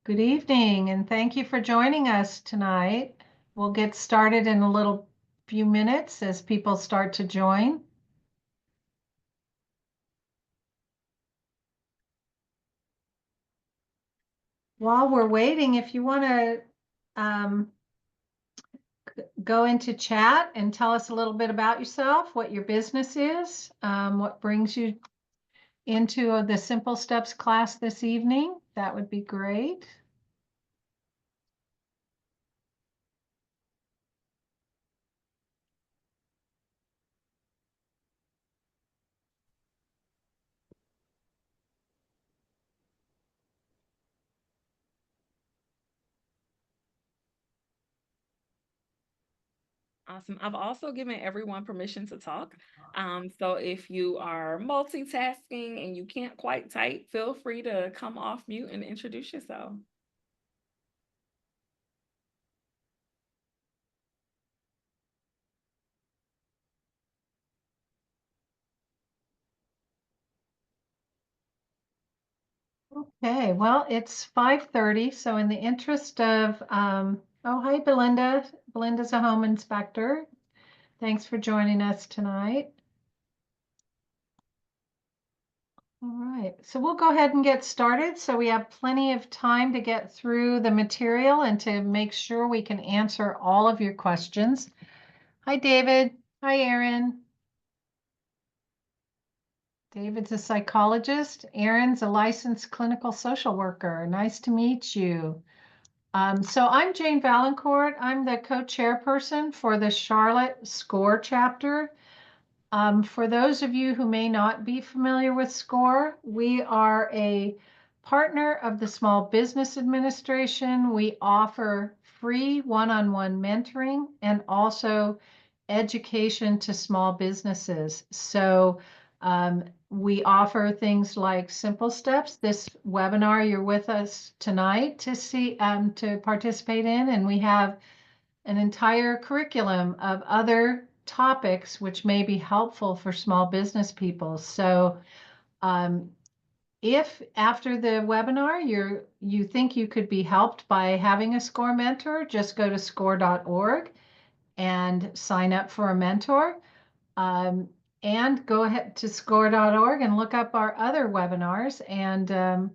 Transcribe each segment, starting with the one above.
Good evening, and thank you for joining us tonight. We'll get started in a little few minutes as people start to join. While we're waiting, if you want to go into chat and tell us a little bit about yourself, what your business is, what brings you into the Simple Steps class this evening, that would be great. Awesome. I've also given everyone permission to talk. So if you are multitasking and you can't quite type, feel free to come off mute and introduce yourself. Okay, well, it's 5:30, so in the interest of, oh, hi, Belinda. Belinda's a home inspector. Thanks for joining us tonight. All right, so we'll go ahead and get started. So we have plenty of time to get through the material and to make sure we can answer all of your questions. Hi, David. Hi, Erin. David's a psychologist. Erin's a licensed clinical social worker. Nice to meet you. So I'm Jane Valancourt. I'm the co-chairperson for the Charlotte SCORE chapter. For those of you who may not be familiar with SCORE, we are a partner of the Small Business Administration. We offer free one-on-one mentoring and also education to small businesses. So we offer things like Simple Steps. This webinar you're with us tonight to see to participate in, and we have an entire curriculum of other topics which may be helpful for small business people. So if after the webinar you think you could be helped by having a SCORE mentor, just go to score.org and sign up for a mentor. And go ahead to score.org and look up our other webinars, and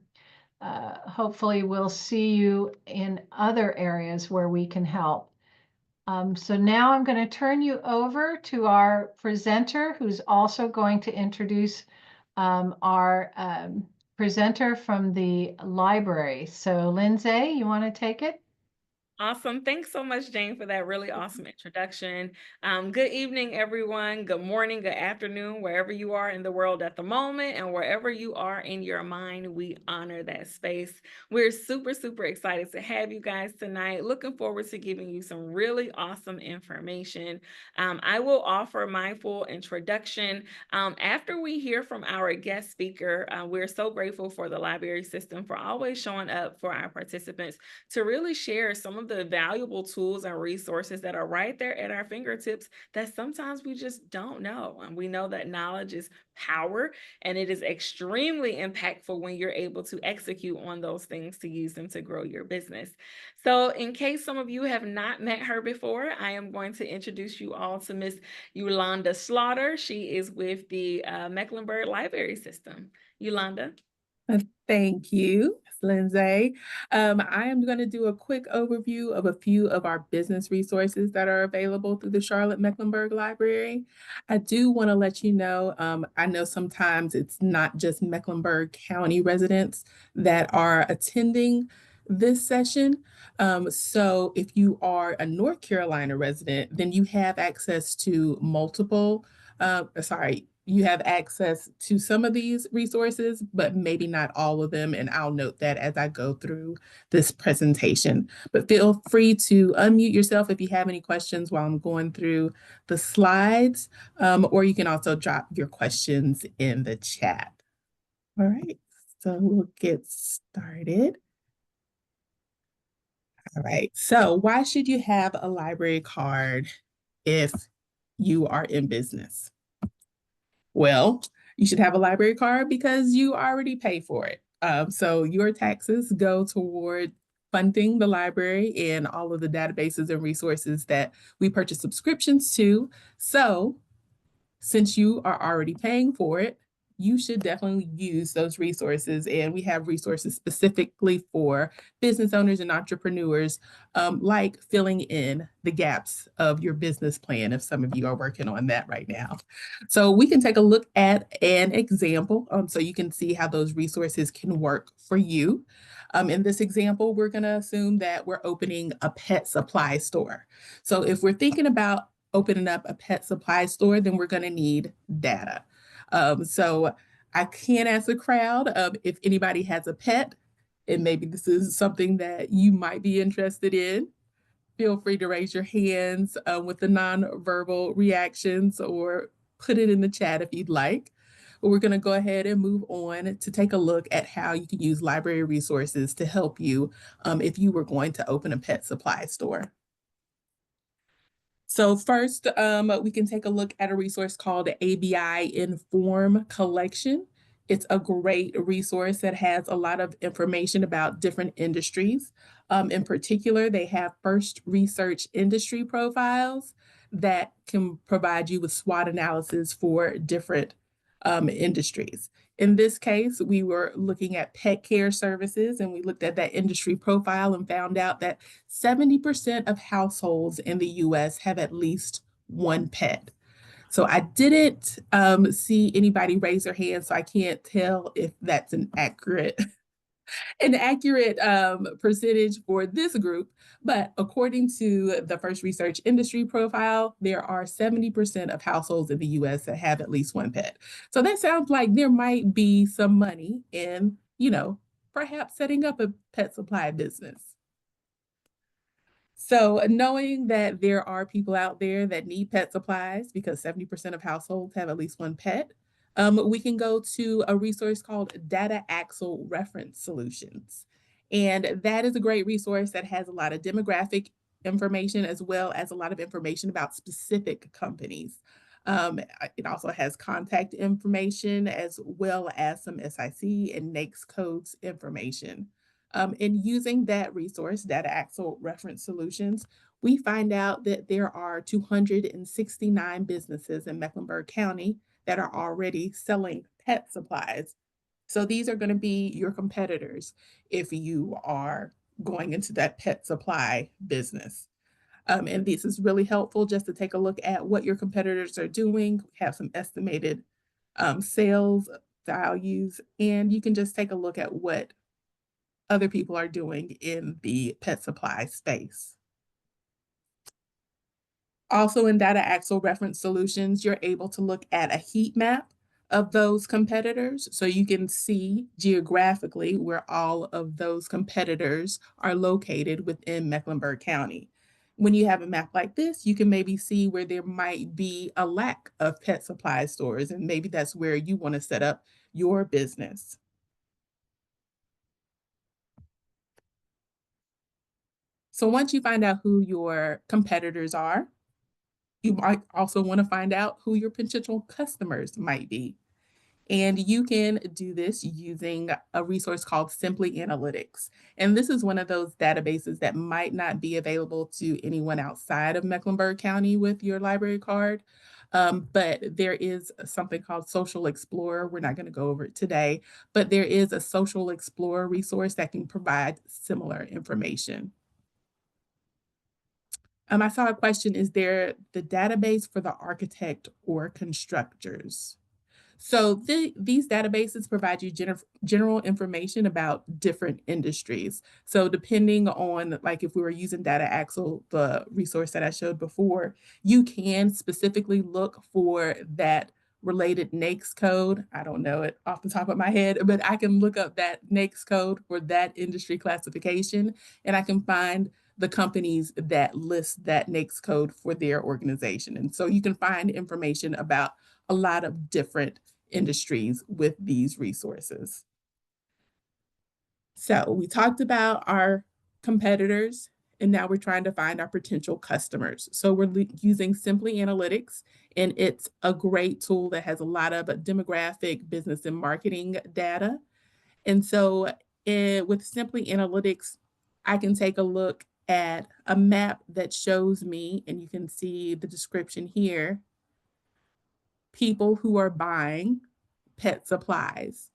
hopefully we'll see you in other areas where we can help. So now I'm going to turn you over to our presenter, who's also going to introduce our presenter from the library. So Lindsay, you want to take it? Awesome. Thanks so much, Jane, for that really awesome introduction. Good evening, everyone. Good morning, good afternoon, wherever you are in the world at the moment and wherever you are in your mind, we honor that space. We're super, super excited to have you guys tonight. Looking forward to giving you some really awesome information. I will offer my full introduction after we hear from our guest speaker. We're so grateful for the library system for always showing up for our participants to really share some of the valuable tools and resources that are right there at our fingertips that sometimes we just don't know. And we know that knowledge is power, and it is extremely impactful when you're able to execute on those things to use them to grow your business. So, in case some of you have not met her before, I am going to introduce you all to Miss Yolanda Slaughter. She is with the Mecklenburg Library System. Yolanda. Thank you, Lindsay. I am going to do a quick overview of a few of our business resources that are available through the Charlotte Mecklenburg Library. I do want to let you know, I know sometimes it's not just Mecklenburg County residents that are attending this session. So if you are a North Carolina resident, then you have access to you have access to some of these resources, but maybe not all of them. And I'll note that as I go through this presentation. But feel free to unmute yourself if you have any questions while I'm going through the slides, or you can also drop your questions in the chat. All right, so we'll get started. All right, so why should you have a library card if you are in business? Well, you should have a library card because you already pay for it. So your taxes go toward funding the library and all of the databases and resources that we purchase subscriptions to. So since you are already paying for it, you should definitely use those resources. And we have resources specifically for business owners and entrepreneurs, like filling in the gaps of your business plan, if some of you are working on that right now. So we can take a look at an example so you can see how those resources can work for you. In this example, we're going to assume that we're opening a pet supply store. So if we're thinking about opening up a pet supply store, then we're going to need data. So I can ask the crowd if anybody has a pet, and maybe this is something that you might be interested in. Feel free to raise your hands with the nonverbal reactions or put it in the chat if you'd like. But we're going to go ahead and move on to take a look at how you can use library resources to help you if you were going to open a pet supply store. So first, we can take a look at a resource called the ABI Inform Collection. It's a great resource that has a lot of information about different industries. In particular, they have first research industry profiles that can provide you with SWOT analysis for different industries. In this case, we were looking at pet care services, and we looked at that industry profile and found out that 70% of households in the US have at least one pet. So I didn't see anybody raise their hand, so I can't tell if that's an accurate percentage for this group. But according to the first research industry profile, there are 70% of households in the US that have at least one pet. So that sounds like there might be some money in, perhaps setting up a pet supply business. So knowing that there are people out there that need pet supplies because 70% of households have at least one pet, we can go to a resource called Data Axle Reference Solutions. And that is a great resource that has a lot of demographic information as well as a lot of information about specific companies. It also has contact information as well as some SIC and NAICS codes information. In using that resource, Data Axle Reference Solutions, we find out that there are 269 businesses in Mecklenburg County that are already selling pet supplies. So these are going to be your competitors if you are going into that pet supply business. And this is really helpful just to take a look at what your competitors are doing, have some estimated sales values, and you can just take a look at what other people are doing in the pet supply space. Also in Data Axle Reference Solutions, you're able to look at a heat map of those competitors. So you can see geographically where all of those competitors are located within Mecklenburg County. When you have a map like this, you can maybe see where there might be a lack of pet supply stores, and maybe that's where you want to set up your business. So once you find out who your competitors are, you might also want to find out who your potential customers might be. And you can do this using a resource called Simply Analytics. And this is one of those databases that might not be available to anyone outside of Mecklenburg County with your library card. But there is something called Social Explorer. We're not going to go over it today, but there is a Social Explorer resource that can provide similar information. I saw a question, is there the database for the architect or constructors? So these databases provide you general information about different industries. So depending on, like if we were using Data Axle, the resource that I showed before, you can specifically look for that related NAICS code. I don't know it off the top of my head, but I can look up that NAICS code for that industry classification, and I can find the companies that list that NAICS code for their organization. And so you can find information about a lot of different industries with these resources. So we talked about our competitors, and now we're trying to find our potential customers. So we're using Simply Analytics, and it's a great tool that has a lot of demographic, business, and marketing data. And so with Simply Analytics, I can take a look at a map that shows me, and you can see the description here, people who are buying pet supplies.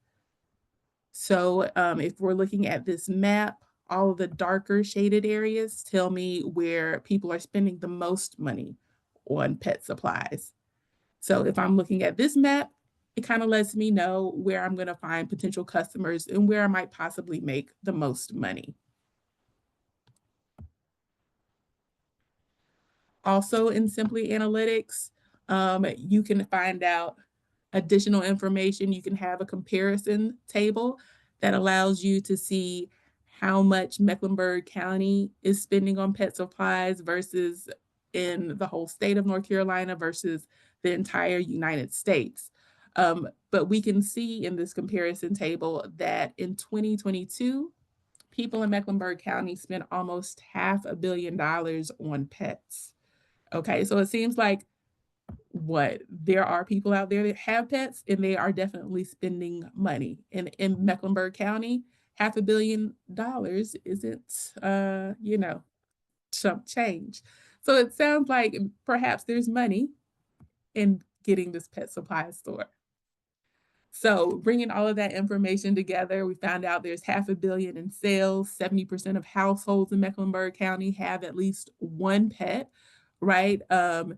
So if we're looking at this map, all of the darker shaded areas tell me where people are spending the most money on pet supplies. So if I'm looking at this map, it kind of lets me know where I'm going to find potential customers and where I might possibly make the most money. Also in Simply Analytics, you can find out additional information. You can have a comparison table that allows you to see how much Mecklenburg County is spending on pet supplies versus in the whole state of North Carolina versus the entire United States. But we can see in this comparison table that in 2022, people in Mecklenburg County spent almost $500 million on pets. Okay, so it seems like there are people out there that have pets and they are definitely spending money. And in Mecklenburg County, $500 million isn't chump change. So it sounds like perhaps there's money in getting this pet supply store. So bringing all of that information together, we found out there's $500 million in sales. 70% of households in Mecklenburg County have at least one pet, right? And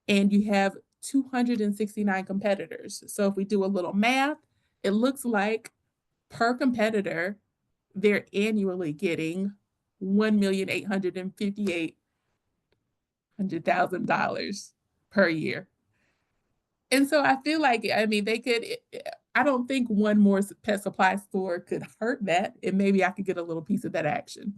you have 269 competitors. So if we do a little math, it looks like per competitor, they're annually getting $1,858,000 per year. And so I feel like, I mean, I don't think one more pet supply store could hurt that, and maybe I could get a little piece of that action.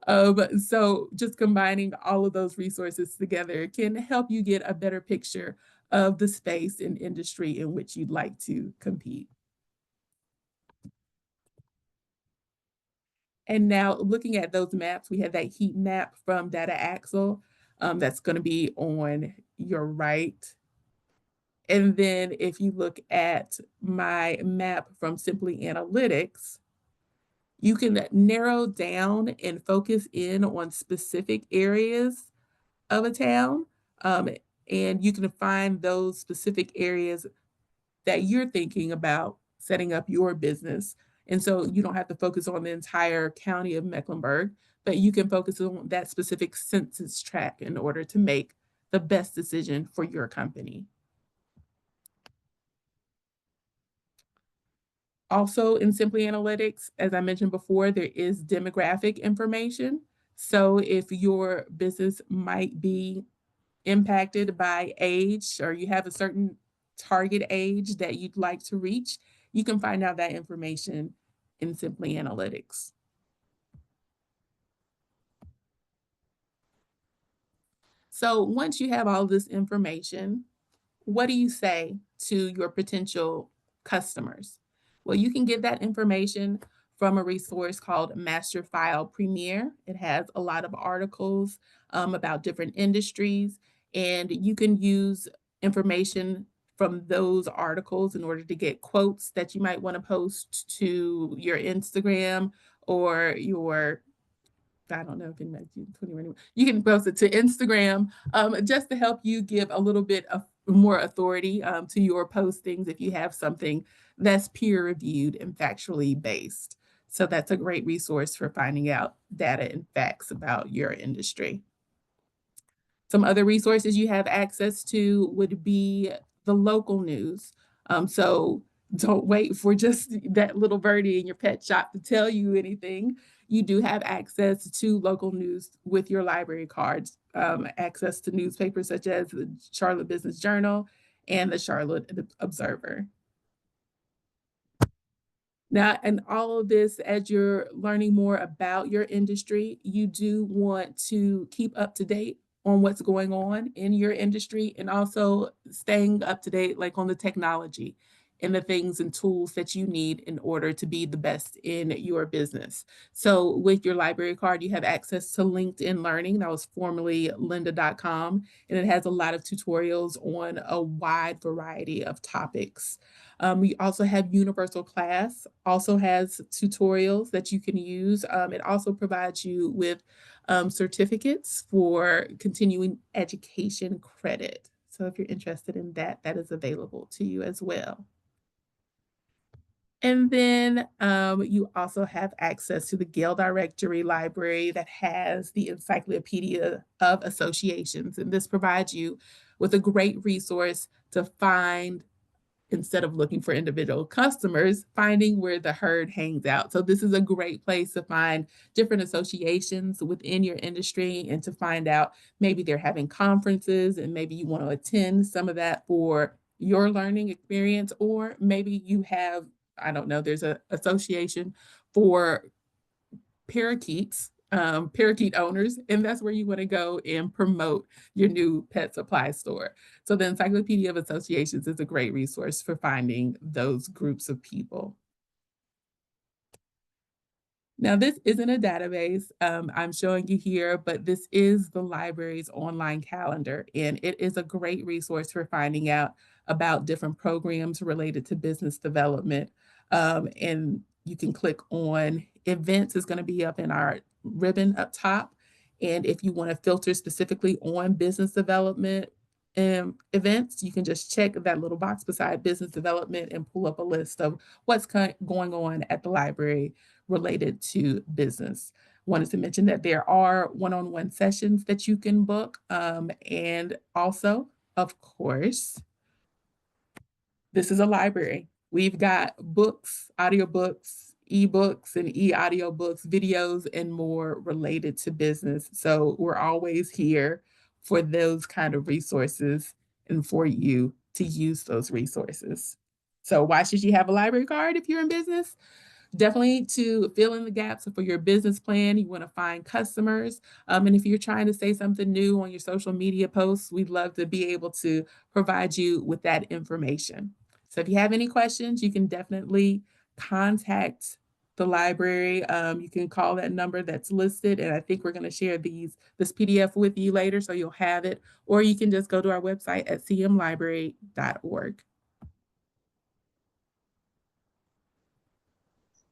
So just combining all of those resources together can help you get a better picture of the space and industry in which you'd like to compete. And now looking at those maps, we have that heat map from Data Axle that's going to be on your right. And then if you look at my map from Simply Analytics, you can narrow down and focus in on specific areas of a town. And you can find those specific areas that you're thinking about setting up your business. And so you don't have to focus on the entire county of Mecklenburg, but you can focus on that specific census tract in order to make the best decision for your company. Also in Simply Analytics, as I mentioned before, there is demographic information. So if your business might be impacted by age or you have a certain target age that you'd like to reach, you can find out that information in Simply Analytics. So once you have all this information, what do you say to your potential customers? Well, you can get that information from a resource called Master File Premier. It has a lot of articles about different industries, and you can use information from those articles in order to get quotes that you might want to post to your Instagram or your, I don't know if anybody's using 21. You can post it to Instagram just to help you give a little bit of more authority to your postings if you have something that's peer reviewed and factually based. So that's a great resource for finding out data and facts about your industry. Some other resources you have access to would be the local news. So don't wait for just that little birdie in your pet shop to tell you anything. You do have access to local news with your library cards, access to newspapers such as the Charlotte Business Journal and the Charlotte Observer. Now, and all of this, as you're learning more about your industry, you do want to keep up to date on what's going on in your industry and also staying up to date, like on the technology and the things and tools that you need in order to be the best in your business. So with your library card, you have access to LinkedIn Learning. That was formerly lynda.com, and it has a lot of tutorials on a wide variety of topics. We also have Universal Class, also has tutorials that you can use. It also provides you with certificates for continuing education credit. So if you're interested in that, that is available to you as well. And then you also have access to the Gale Directory Library that has the Encyclopedia of Associations. And this provides you with a great resource to find, instead of looking for individual customers, finding where the herd hangs out. So this is a great place to find different associations within your industry and to find out maybe they're having conferences and maybe you want to attend some of that for your learning experience, or maybe you have, I don't know, there's an association for parakeets, parakeet owners, and that's where you want to go and promote your new pet supply store. So the Encyclopedia of Associations is a great resource for finding those groups of people. Now, this isn't a database I'm showing you here, but this is the library's online calendar, and it is a great resource for finding out about different programs related to business development. And you can click on events is going to be up in our ribbon up top. And if you want to filter specifically on business development events, you can just check that little box beside business development and pull up a list of what's going on at the library related to business. Wanted to mention that there are one-on-one sessions that you can book. And also, of course, this is a library. We've got books, audiobooks, ebooks, and e-audiobooks, videos, and more related to business. So we're always here for those kind of resources and for you to use those resources. So why should you have a library card if you're in business? Definitely to fill in the gaps for your business plan. You want to find customers. And if you're trying to say something new on your social media posts, we'd love to be able to provide you with that information. So if you have any questions, you can definitely contact the library. You can call that number that's listed. And I think we're going to share this PDF with you later, so you'll have it. Or you can just go to our website at cmlibrary.org.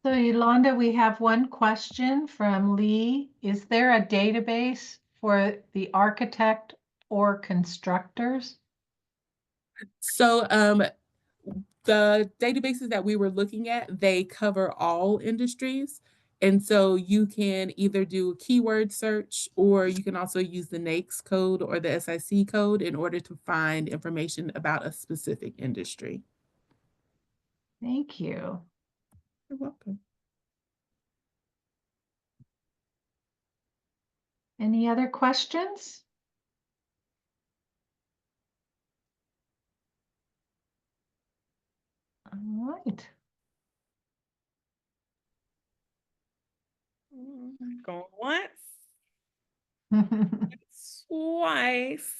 So Yolanda, we have one question from Lee. Is there a database for the architect or constructors? So the databases that we were looking at, they cover all industries. And so you can either do a keyword search, or you can also use the NAICS code or the SIC code in order to find information about a specific industry. Thank you. You're welcome. Any other questions? All right. Going once, twice.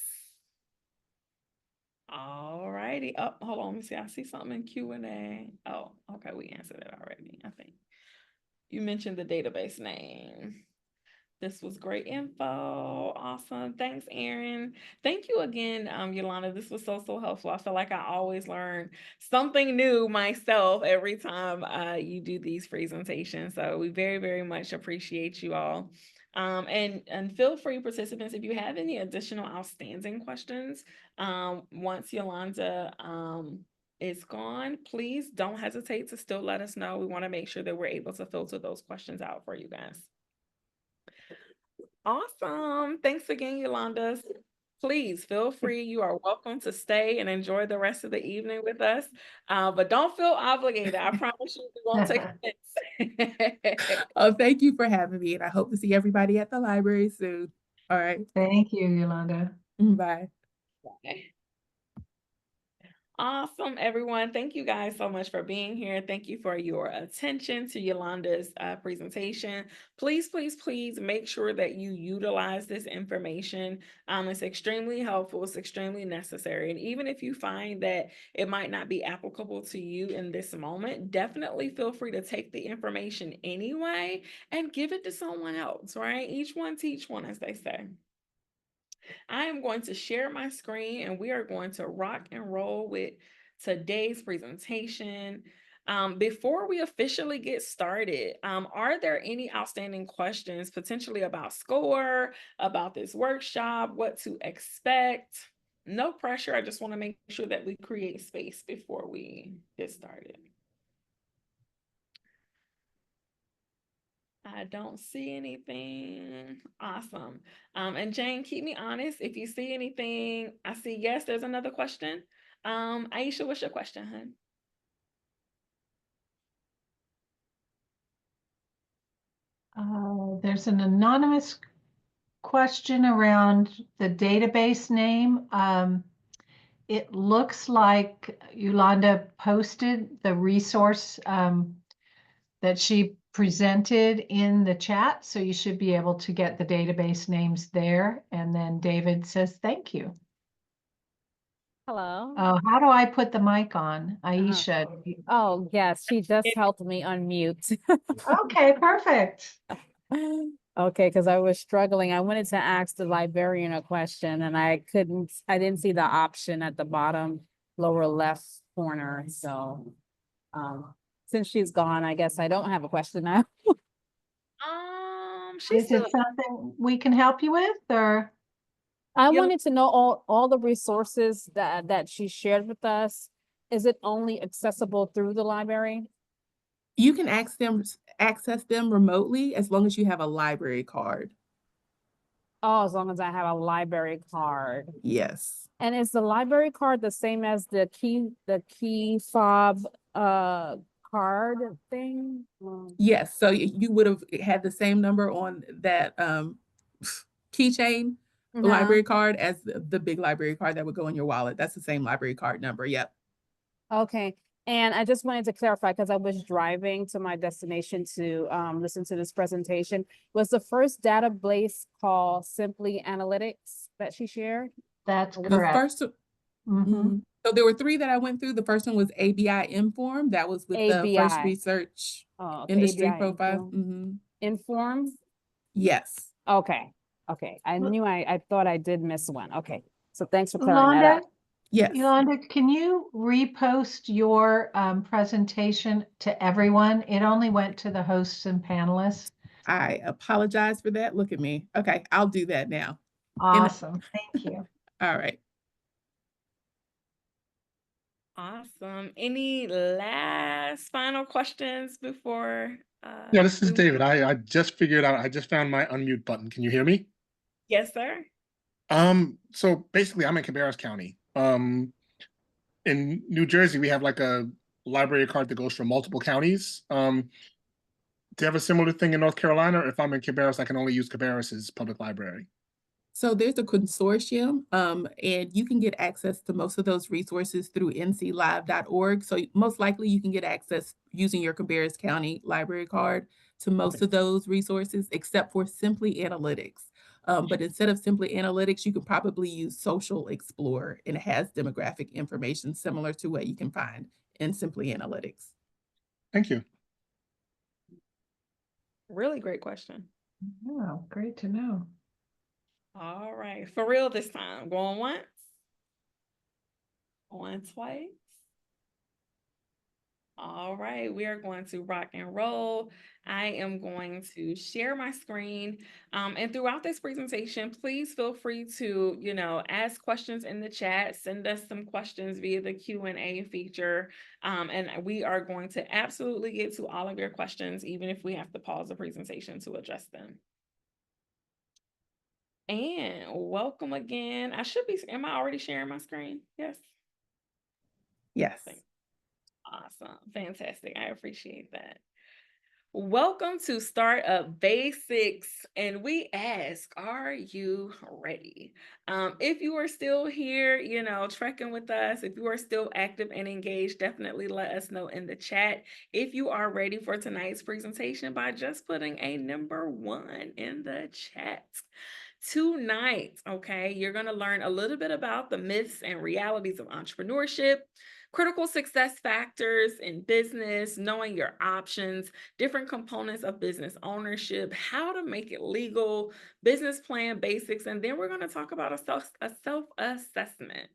All righty. Oh, hold on. Let me see. I see something in Q&A. Oh, okay. We answered it already, I think. You mentioned the database name. This was great info. Awesome. Thanks, Erin. Thank you again, Yolanda. This was so helpful. I feel like I always learn something new myself every time you do these presentations. So we very much appreciate you all. And feel free, participants, if you have any additional outstanding questions, once Yolanda is gone, please don't hesitate to still let us know. We want to make sure that we're able to filter those questions out for you guys. Awesome. Thanks again, Yolanda. Please feel free. You are welcome to stay and enjoy the rest of the evening with us. But don't feel obligated. I promise you, we won't take offense. Oh, thank you for having me. And I hope to see everybody at the library soon. All right. Thank you, Yolanda. Bye. Bye. Awesome, everyone. Thank you guys so much for being here. Thank you for your attention to Yolanda's presentation. Please, please, please make sure that you utilize this information. It's extremely helpful. It's extremely necessary. And even if you find that it might not be applicable to you in this moment, definitely feel free to take the information anyway and give it to someone else, right? Each one teach one, as they say. I am going to share my screen and we are going to rock and roll with today's presentation. Before we officially get started, are there any outstanding questions potentially about SCORE, about this workshop, what to expect? No pressure. I just want to make sure that we create space before we get started. I don't see anything. Awesome. And Jane, keep me honest. If you see anything, I see, yes, there's another question. Aisha, what's your question, hun? There's an anonymous question around the database name. It looks like Yolanda posted the resource that she presented in the chat, so you should be able to get the database names there. And then David says, thank you. Hello. Oh, how do I put the mic on? Aisha. Oh, yes, she just helped me unmute. Okay, perfect. Okay, because I was struggling. I wanted to ask the librarian a question and I didn't see the option at the bottom lower left corner. So since she's gone, I guess I don't have a question now. She's Is it still. something we can help you with, or? I Yeah. wanted to know all the resources that she shared with us. Is it only accessible through the library? You can access them remotely as long as you have a library card. Oh, as long as I have a library card. Yes. And is the library card the same as the key fob card thing? Yes. So you would have had the same number on that keychain library card as the big library card that would go in your wallet. That's the same library card number. Yep. Okay. And I just wanted to clarify because I was driving to my destination to listen to this presentation. Was the first database called Simply Analytics that she shared? That's The correct. first, Mhm. so there were 3 that I went through. The first one was ABI Inform. That was with the first ABI. research Oh, okay. industry ABI profile. Inform? Yes. Okay. Okay. I thought I did miss one. Okay. So thanks for clearing that up. Yes. Yolanda, can you repost your presentation to everyone? It only went to the hosts and panelists. I apologize for that. Look at me. Okay, I'll do that now. Awesome. Thank you. All right. Awesome. Any last final questions before? Yeah, this is David. I just figured out, I just found my unmute button. Can you hear me? Yes, sir. So basically I'm in Cabarrus County. In New Jersey, we have like a library card that goes for multiple counties. Do you have a similar thing in North Carolina? Or if I'm in Cabarrus, I can only use Cabarrus's public library? So there's a consortium, and you can get access to most of those resources through nclive.org. So most likely you can get access using your Cabarrus County library card to most of those resources, except for Simply Analytics. But instead of Simply Analytics, you can probably use Social Explorer, and it has demographic information similar to what you can find in Simply Analytics. Thank you. Really great question. Oh, great to know. All right. For real this time. Going once. Going twice. All right, we are going to rock and roll. I am going to share my screen. And throughout this presentation, please feel free to, ask questions in the chat, send us some questions via the Q&A feature. And we are going to absolutely get to all of your questions, even if we have to pause the presentation to address them. And welcome again. Am I already sharing my screen? Yes. Yes. Awesome. Fantastic. I appreciate that. Welcome to Startup Basics, and we ask, are you ready? If you are still here, trekking with us, if you are still active and engaged, definitely let us know in the chat if you are ready for tonight's presentation by just putting a number 1 in the chat. Tonight, okay, you're going to learn a little bit about the myths and realities of entrepreneurship, critical success factors in business, knowing your options, different components of business ownership, how to make it legal, business plan basics, and then we're going to talk about a self-assessment.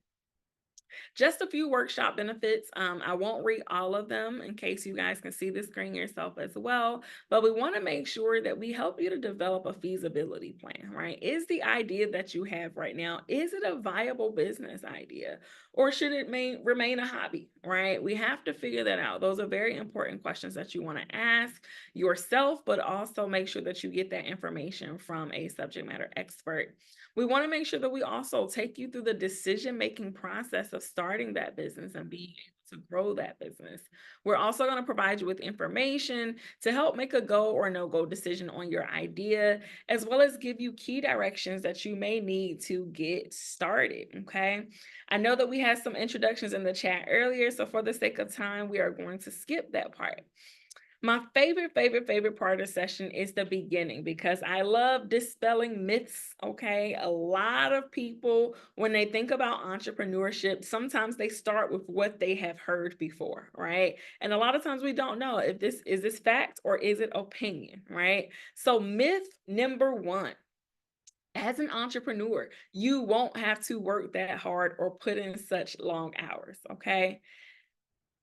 Just a few workshop benefits. I won't read all of them in case you guys can see the screen yourself as well, but we want to make sure that we help you to develop a feasibility plan, right? Is the idea that you have right now, is it a viable business idea, or should it remain a hobby, right? We have to figure that out. Those are very important questions that you want to ask yourself, but also make sure that you get that information from a subject matter expert. We want to make sure that we also take you through the decision-making process of starting that business and being able to grow that business. We're also going to provide you with information to help make a go or no-go decision on your idea, as well as give you key directions that you may need to get started, okay? I know that we had some introductions in the chat earlier, so for the sake of time, we are going to skip that part. My favorite part of the session is the beginning because I love dispelling myths, okay? A lot of people, when they think about entrepreneurship, sometimes they start with what they have heard before, right? And a lot of times we don't know if this is fact or is it opinion, right? So myth number 1. As an entrepreneur, you won't have to work that hard or put in such long hours, okay?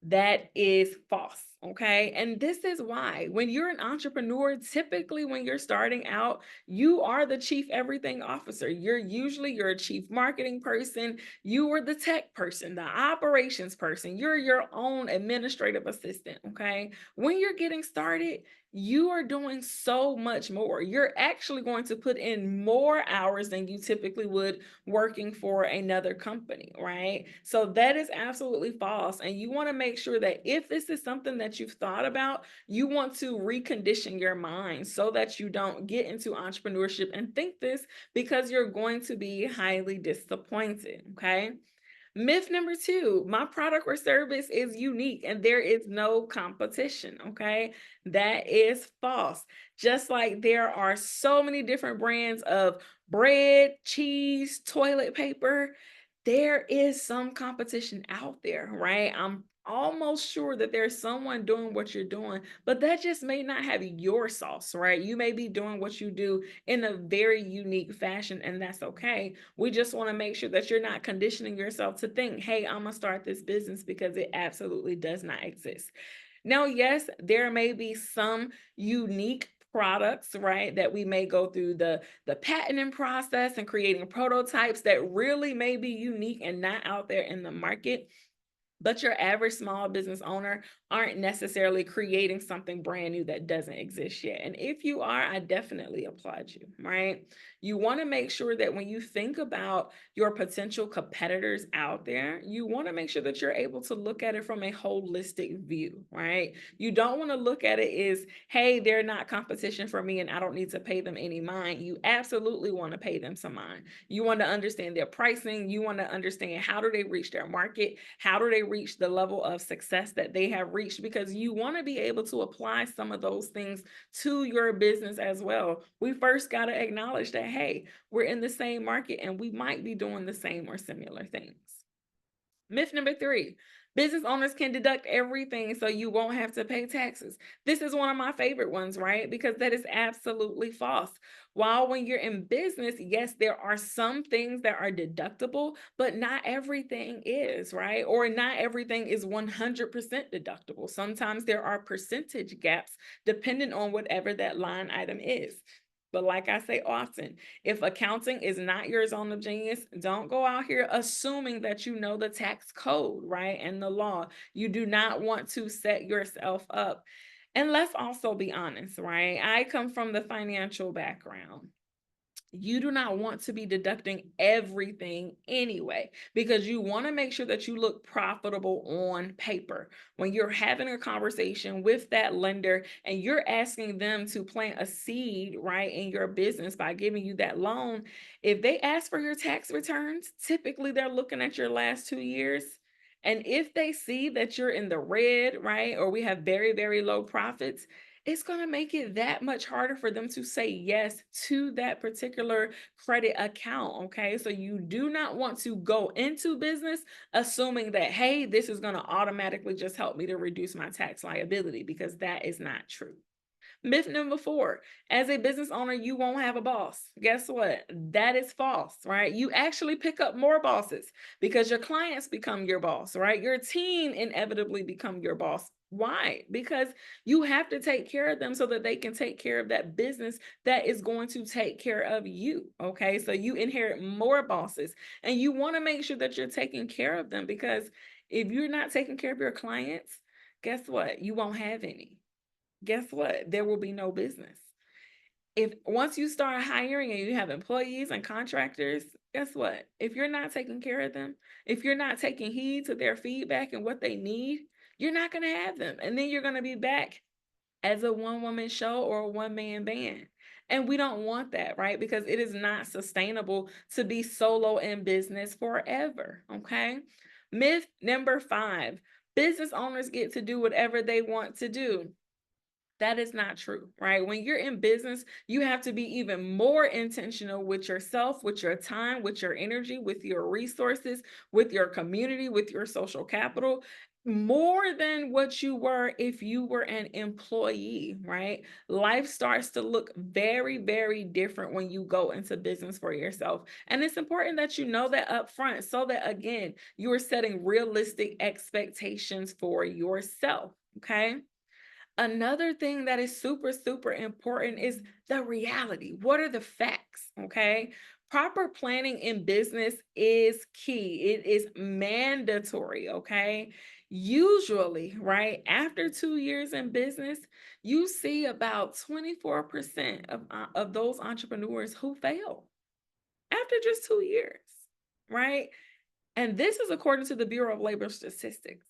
That is false, okay? And this is why when you're an entrepreneur, typically when you're starting out, you are the chief everything officer. You're a chief marketing person. You are the tech person, the operations person. You're your own administrative assistant, okay? When you're getting started, you are doing so much more. You're actually going to put in more hours than you typically would working for another company, right? So that is absolutely false. And you want to make sure that if this is something that you've thought about, you want to recondition your mind so that you don't get into entrepreneurship and think this because you're going to be highly disappointed, okay? Myth number 2, my product or service is unique and there is no competition, okay? That is false. Just like there are so many different brands of bread, cheese, toilet paper, there is some competition out there, right? I'm almost sure that there's someone doing what you're doing, but that just may not have your sauce, right? You may be doing what you do in a very unique fashion, and that's okay. We just want to make sure that you're not conditioning yourself to think, hey, I'm gonna start this business, because it absolutely does not exist. Now, yes, there may be some unique products, right, that we may go through the patenting process and creating prototypes that really may be unique and not out there in the market. But your average small business owner aren't necessarily creating something brand new that doesn't exist yet. And if you are, I definitely applaud you, right? You want to make sure that when you think about your potential competitors out there, you want to make sure that you're able to look at it from a holistic view, right? You don't want to look at it as, hey, they're not competition for me and I don't need to pay them any mind. You absolutely want to pay them some mind. You want to understand their pricing. You want to understand how do they reach their market? How do they reach the level of success that they have reached? Because you want to be able to apply some of those things to your business as well. We first got to acknowledge that, hey, we're in the same market and we might be doing the same or similar things. Myth number 3, business owners can deduct everything so you won't have to pay taxes. This is one of my favorite ones, right? Because that is absolutely false. While when you're in business, yes, there are some things that are deductible, but not everything is, right? Or not everything is 100% deductible. Sometimes there are percentage gaps depending on whatever that line item is. But like I say often, if accounting is not your zone of genius, don't go out here assuming that you know the tax code, right? And the law. You do not want to set yourself up. And let's also be honest, right? I come from the financial background. you do not want to be deducting everything anyway, because you want to make sure that you look profitable on paper. When you're having a conversation with that lender and you're asking them to plant a seed, right, in your business by giving you that loan, if they ask for your tax returns, typically they're looking at your last 2 years. And if they see that you're in the red, right, or we have very, very low profits, it's going to make it that much harder for them to say yes to that particular credit account. Okay. So you do not want to go into business assuming that, hey, this is going to automatically just help me to reduce my tax liability, because that is not true. Myth number 4, as a business owner, you won't have a boss. Guess what? That is false, right? You actually pick up more bosses because your clients become your boss, right? Your team inevitably become your boss. Why? Because you have to take care of them so that they can take care of that business that is going to take care of you. Okay. So you inherit more bosses and you want to make sure that you're taking care of them, because if you're not taking care of your clients, guess what? You won't have any. Guess what? There will be no business. If once you start hiring and you have employees and contractors, guess what? If you're not taking care of them, if you're not taking heed to their feedback and what they need, you're not going to have them. And then you're going to be back as a one-woman show or a one-man band. And we don't want that, right? Because it is not sustainable to be solo in business forever, okay? Myth number 5, business owners get to do whatever they want to do. That is not true, right? When you're in business, you have to be even more intentional with yourself, with your time, with your energy, with your resources, with your community, with your social capital, more than what you were if you were an employee, right? Life starts to look very, very different when you go into business for yourself. And it's important that you know that up front so that, again, you are setting realistic expectations for yourself, okay? Another thing that is super, super important is the reality. What are the facts? Okay. Proper planning in business is key. It is mandatory. Okay. Usually, right, after 2 years in business, you see about 24% of those entrepreneurs who fail after just 2 years, right? And this is according to the Bureau of Labor Statistics.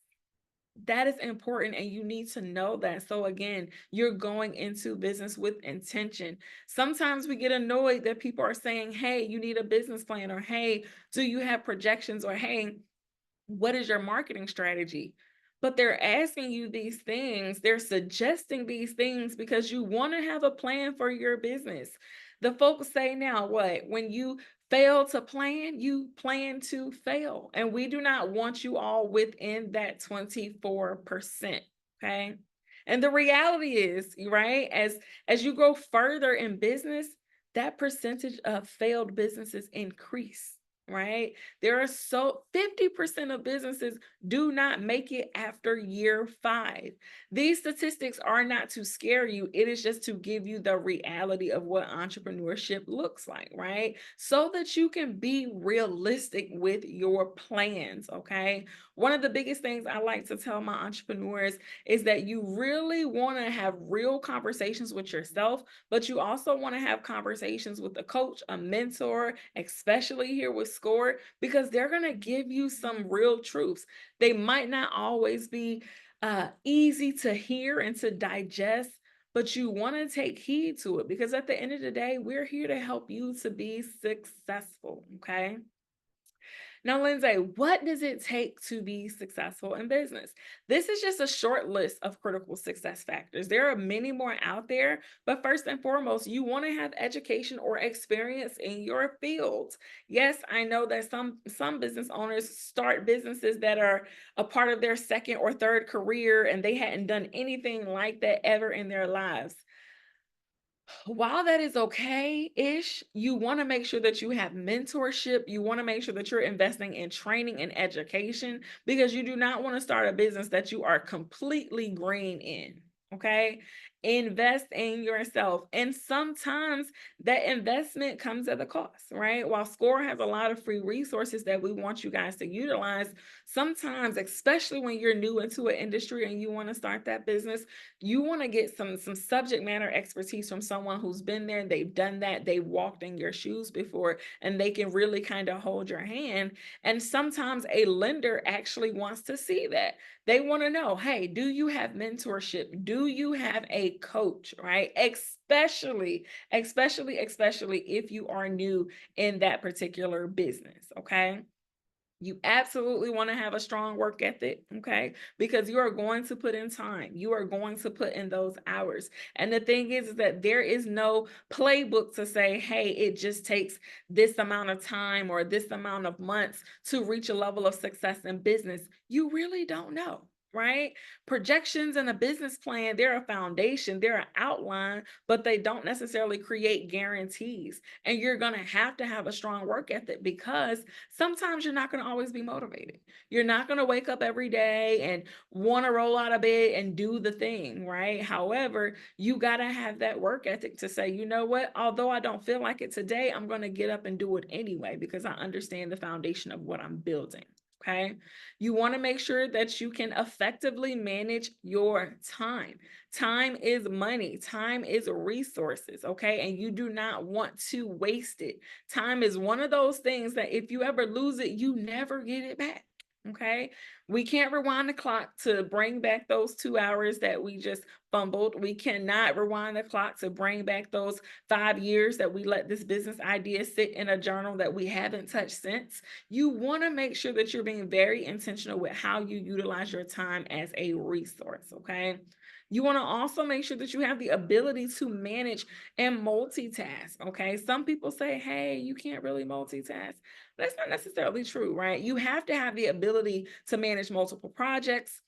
That is important, and you need to know that. So again, you're going into business with intention. Sometimes we get annoyed that people are saying, hey, you need a business plan, or hey, do you have projections, or hey, what is your marketing strategy? But they're asking you these things, they're suggesting these things because you want to have a plan for your business. The folks say now, what? When you fail to plan, you plan to fail. And we do not want you all within that 24%. Okay. And the reality is, right, as you go further in business, that percentage of failed businesses increase. Right? There are 50% of businesses do not make it after year 5. These statistics are not to scare you. It is just to give you the reality of what entrepreneurship looks like, right? So that you can be realistic with your plans, okay? One of the biggest things I like to tell my entrepreneurs is that you really want to have real conversations with yourself, but you also want to have conversations with a coach, a mentor, especially here with SCORE, because they're going to give you some real truths. They might not always be easy to hear and to digest, but you want to take heed to it, because at the end of the day, we're here to help you to be successful, okay? Now, Lindsay, what does it take to be successful in business? This is just a short list of critical success factors. There are many more out there, but first and foremost, you want to have education or experience in your field. Yes, I know that some business owners start businesses that are a part of their second or third career, and they hadn't done anything like that ever in their lives. While that is okay-ish, you want to make sure that you have mentorship. You want to make sure that you're investing in training and education, because you do not want to start a business that you are completely green in. Okay. Invest in yourself. And sometimes that investment comes at a cost, right? While SCORE has a lot of free resources that we want you guys to utilize, sometimes, especially when you're new into an industry and you want to start that business, you want to get some subject matter expertise from someone who's been there, they've done that, they've walked in your shoes before, and they can really kind of hold your hand. And sometimes a lender actually wants to see that. They want to know, hey, do you have mentorship? Do you have a coach, right? Especially if you are new in that particular business, okay? You absolutely want to have a strong work ethic, okay? Because you are going to put in time. You are going to put in those hours. And the thing is that there is no playbook to say, hey, it just takes this amount of time or this amount of months to reach a level of success in business. You really don't know, right? Projections and a business plan, they're a foundation, they're an outline, but they don't necessarily create guarantees. And you're going to have a strong work ethic, because sometimes you're not going to always be motivated. You're not going to wake up every day and want to roll out of bed and do the thing, right? However, you got to have that work ethic to say, you know what, although I don't feel like it today, I'm going to get up and do it anyway, because I understand the foundation of what I'm building. Okay. You want to make sure that you can effectively manage your time. Time is money. Time is resources. Okay. And you do not want to waste it. Time is one of those things that if you ever lose it, you never get it back. Okay. We can't rewind the clock to bring back those 2 hours that we just fumbled. We cannot rewind the clock to bring back those 5 years that we let this business idea sit in a journal that we haven't touched since. You want to make sure that you're being very intentional with how you utilize your time as a resource. Okay. You want to also make sure that you have the ability to manage and multitask. Okay. Some people say, hey, you can't really multitask. That's not necessarily true, right? You have to have the ability to manage multiple projects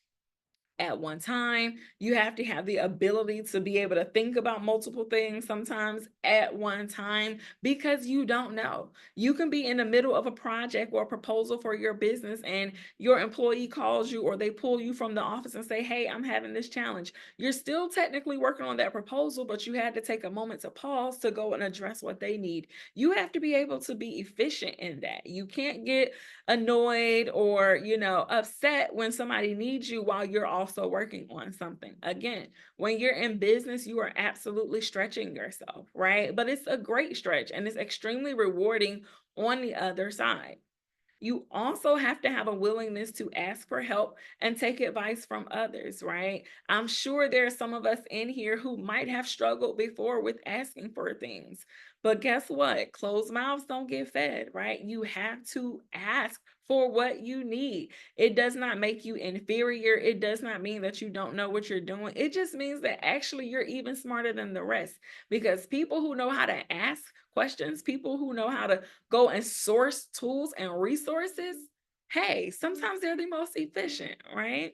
at one time. You have to have the ability to be able to think about multiple things sometimes at one time, because you don't know. You can be in the middle of a project or a proposal for your business, and your employee calls you or they pull you from the office and say, hey, I'm having this challenge. You're still technically working on that proposal, but you had to take a moment to pause to go and address what they need. You have to be able to be efficient in that. You can't get annoyed or, upset when somebody needs you while you're also working on something. Again, when you're in business, you are absolutely stretching yourself, right? But it's a great stretch and it's extremely rewarding on the other side. You also have to have a willingness to ask for help and take advice from others, right? I'm sure there are some of us in here who might have struggled before with asking for things. But guess what? Closed mouths don't get fed, right? You have to ask for what you need. It does not make you inferior. It does not mean that you don't know what you're doing. It just means that actually you're even smarter than the rest, because people who know how to ask questions, people who know how to go and source tools and resources, hey, sometimes they're the most efficient, right?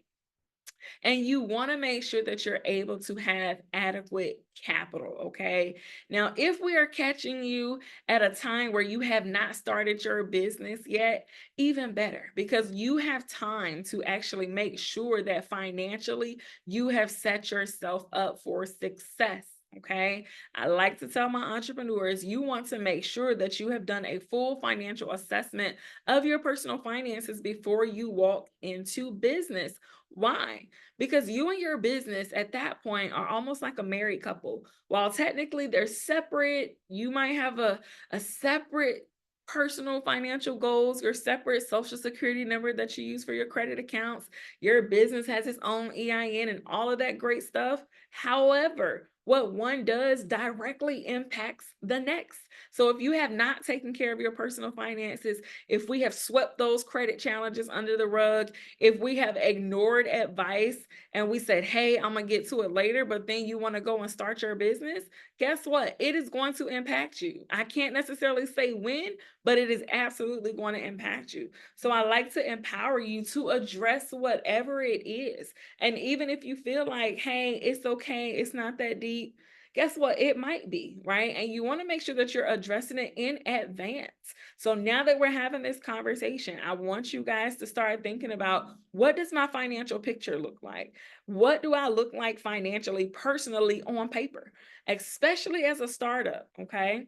And you want to make sure that you're able to have adequate capital, okay? Now, if we are catching you at a time where you have not started your business yet, even better, because you have time to actually make sure that financially you have set yourself up for success. Okay. I like to tell my entrepreneurs, you want to make sure that you have done a full financial assessment of your personal finances before you walk into business. Why? Because you and your business at that point are almost like a married couple. While technically they're separate, you might have a separate personal financial goals, your separate social security number that you use for your credit accounts. Your business has its own EIN and all of that great stuff. However, what one does directly impacts the next. So if you have not taken care of your personal finances, if we have swept those credit challenges under the rug, if we have ignored advice and we said, hey, I'm going to get to it later, but then you want to go and start your business, guess what? It is going to impact you. I can't necessarily say when, but it is absolutely going to impact you. So I like to empower you to address whatever it is. And even if you feel like, hey, it's okay, it's not that deep, Guess what? It might be, right? And you want to make sure that you're addressing it in advance. So now that we're having this conversation, I want you guys to start thinking about, what does my financial picture look like? What do I look like financially, personally on paper, especially as a startup, okay?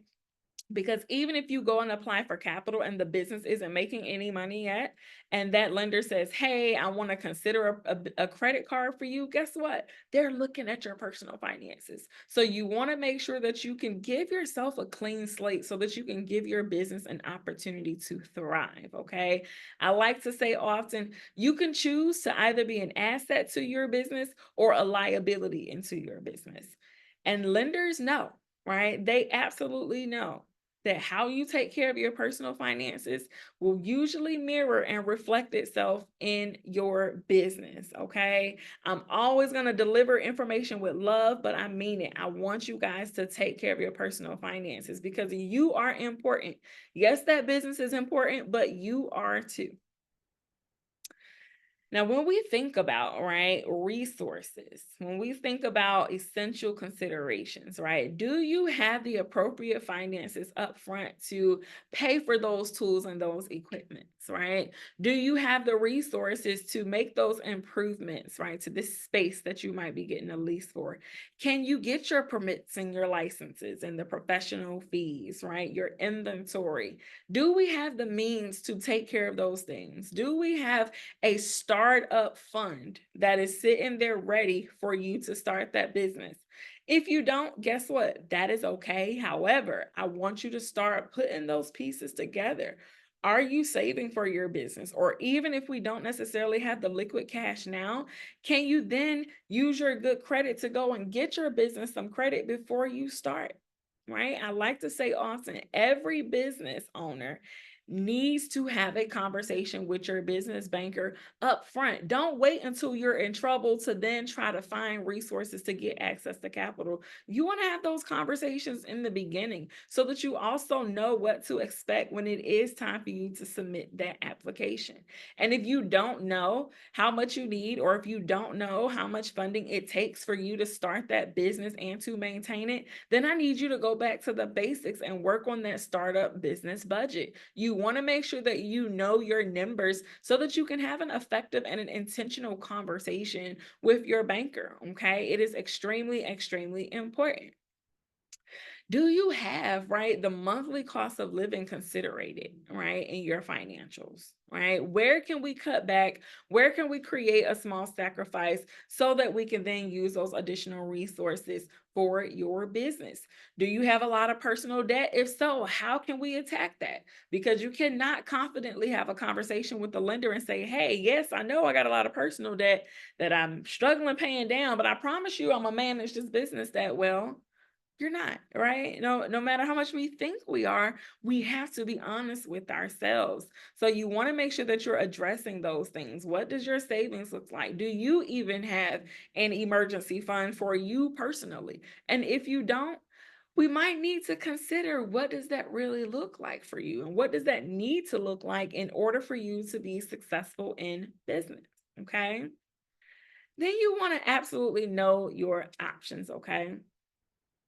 Because even if you go and apply for capital and the business isn't making any money yet, and that lender says, hey, I want to consider a credit card for you, guess what? They're looking at your personal finances. So you want to make sure that you can give yourself a clean slate so that you can give your business an opportunity to thrive, okay? I like to say often, you can choose to either be an asset to your business or a liability into your business. And lenders know, right? They absolutely know that how you take care of your personal finances will usually mirror and reflect itself in your business, okay? I'm always going to deliver information with love, but I mean it. I want you guys to take care of your personal finances because you are important. Yes, that business is important, but you are too. Now, when we think about, right, resources, when we think about essential considerations, right, do you have the appropriate finances up front to pay for those tools and those equipments, right? Do you have the resources to make those improvements, right, to this space that you might be getting a lease for? Can you get your permits and your licenses and the professional fees, right, your inventory? Do we have the means to take care of those things? Do we have a startup fund that is sitting there ready for you to start that business? If you don't, guess what? That is okay. However, I want you to start putting those pieces together. Are you saving for your business? Or even if we don't necessarily have the liquid cash now, can you then use your good credit to go and get your business some credit before you start? Right? I like to say often, every business owner needs to have a conversation with your business banker up front. Don't wait until you're in trouble to then try to find resources to get access to capital. You want to have those conversations in the beginning so that you also know what to expect when it is time for you to submit that application. And if you don't know how much you need, or if you don't know how much funding it takes for you to start that business and to maintain it, then I need you to go back to the basics and work on that startup business budget. You want to make sure that you know your numbers so that you can have an effective and an intentional conversation with your banker, okay? It is extremely, extremely important. Do you have, right, the monthly cost of living considered, right, in your financials, right? Where can we cut back? Where can we create a small sacrifice so that we can then use those additional resources for your business? Do you have a lot of personal debt? If so, how can we attack that? Because you cannot confidently have a conversation with the lender and say, hey, yes, I know I got a lot of personal debt that I'm struggling paying down, but I promise you I'm gonna manage this business that well. You're not, right? No matter how much we think we are, we have to be honest with ourselves. So you want to make sure that you're addressing those things. What does your savings look like? Do you even have an emergency fund for you personally? And if you don't, we might need to consider, what does that really look like for you? And what does that need to look like in order for you to be successful in business? Okay. Then you want to absolutely know your options. Okay.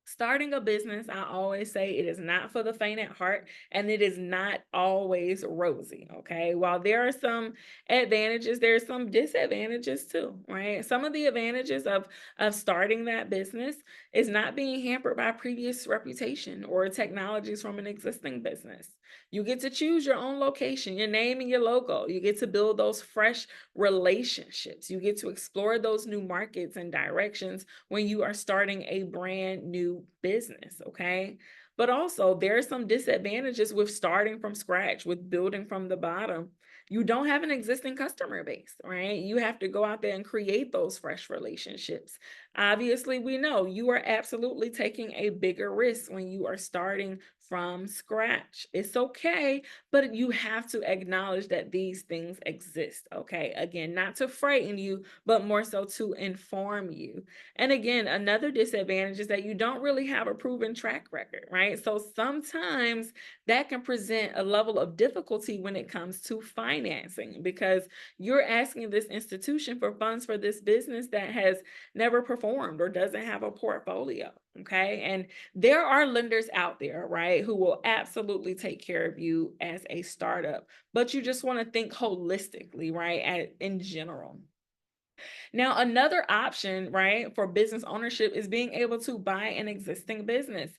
Starting a business, I always say, it is not for the faint at heart, and it is not always rosy, okay? While there are some advantages, there are some disadvantages too, right? Some of the advantages of starting that business is not being hampered by previous reputation or technologies from an existing business. You get to choose your own location, your name and your logo. You get to build those fresh relationships. You get to explore those new markets and directions when you are starting a brand new business, okay? But also, there are some disadvantages with starting from scratch, with building from the bottom. You don't have an existing customer base, right? You have to go out there and create those fresh relationships. Obviously, we know you are absolutely taking a bigger risk when you are starting from scratch. It's okay, but you have to acknowledge that these things exist, okay? Again, not to frighten you, but more so to inform you. And again, another disadvantage is that you don't really have a proven track record, right? So sometimes that can present a level of difficulty when it comes to financing, because you're asking this institution for funds for this business that has never performed or doesn't have a portfolio, Okay. And there are lenders out there, right, who will absolutely take care of you as a startup, but you just want to think holistically, right, in general. Now, another option, right, for business ownership is being able to buy an existing business.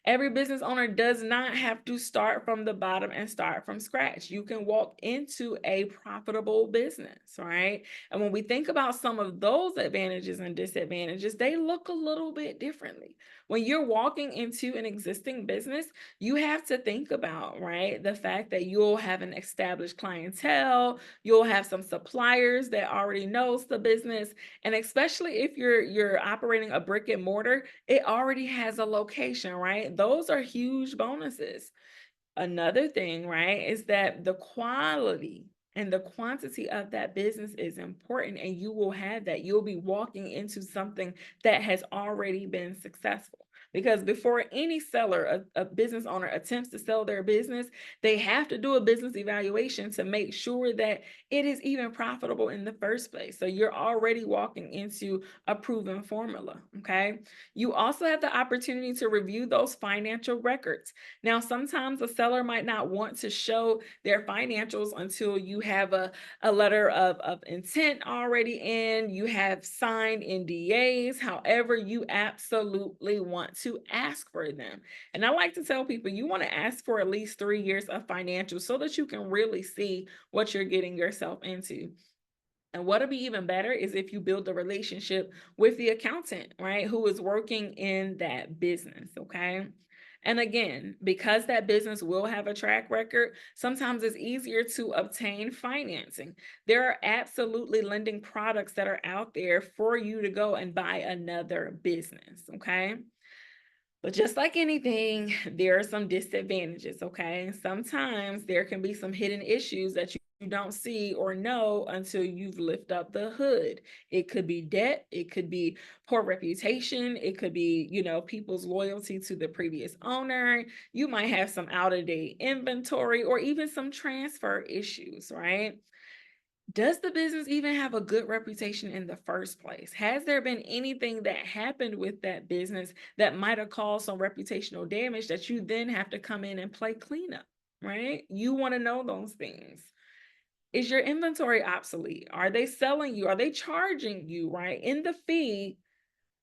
Every business owner does not have to start from the bottom and start from scratch. You can walk into a profitable business, right? And when we think about some of those advantages and disadvantages, they look a little bit differently. When you're walking into an existing business, you have to think about, right, the fact that you'll have an established clientele, you'll have some suppliers that already knows the business, and especially if you're operating a brick and mortar, it already has a location, right? Those are huge bonuses. Another thing, right, is that the quality and the quantity of that business is important, and you will have that. You'll be walking into something that has already been successful. Because before any seller, a business owner attempts to sell their business, they have to do a business evaluation to make sure that it is even profitable in the first place. So you're already walking into a proven formula, okay? You also have the opportunity to review those financial records. Now, sometimes a seller might not want to show their financials until you have a letter of intent already in, you have signed NDAs. However, you absolutely want to ask for them. And I like to tell people, you want to ask for at least 3 years of financials so that you can really see what you're getting yourself into. And what'll be even better is if you build a relationship with the accountant, right, who is working in that business, okay? And again, because that business will have a track record, sometimes it's easier to obtain financing. There are absolutely lending products that are out there for you to go and buy another business, okay? But just like anything, there are some disadvantages, okay? Sometimes there can be some hidden issues that you don't see or know until you've lifted up the hood. It could be debt, it could be poor reputation, it could be, people's loyalty to the previous owner. You might have some out-of-date inventory or even some transfer issues, right? Does the business even have a good reputation in the first place? Has there been anything that happened with that business that might have caused some reputational damage that you then have to come in and play cleanup, right? You want to know those things. Is your inventory obsolete? Are they selling you? Are they charging you, right, in the fee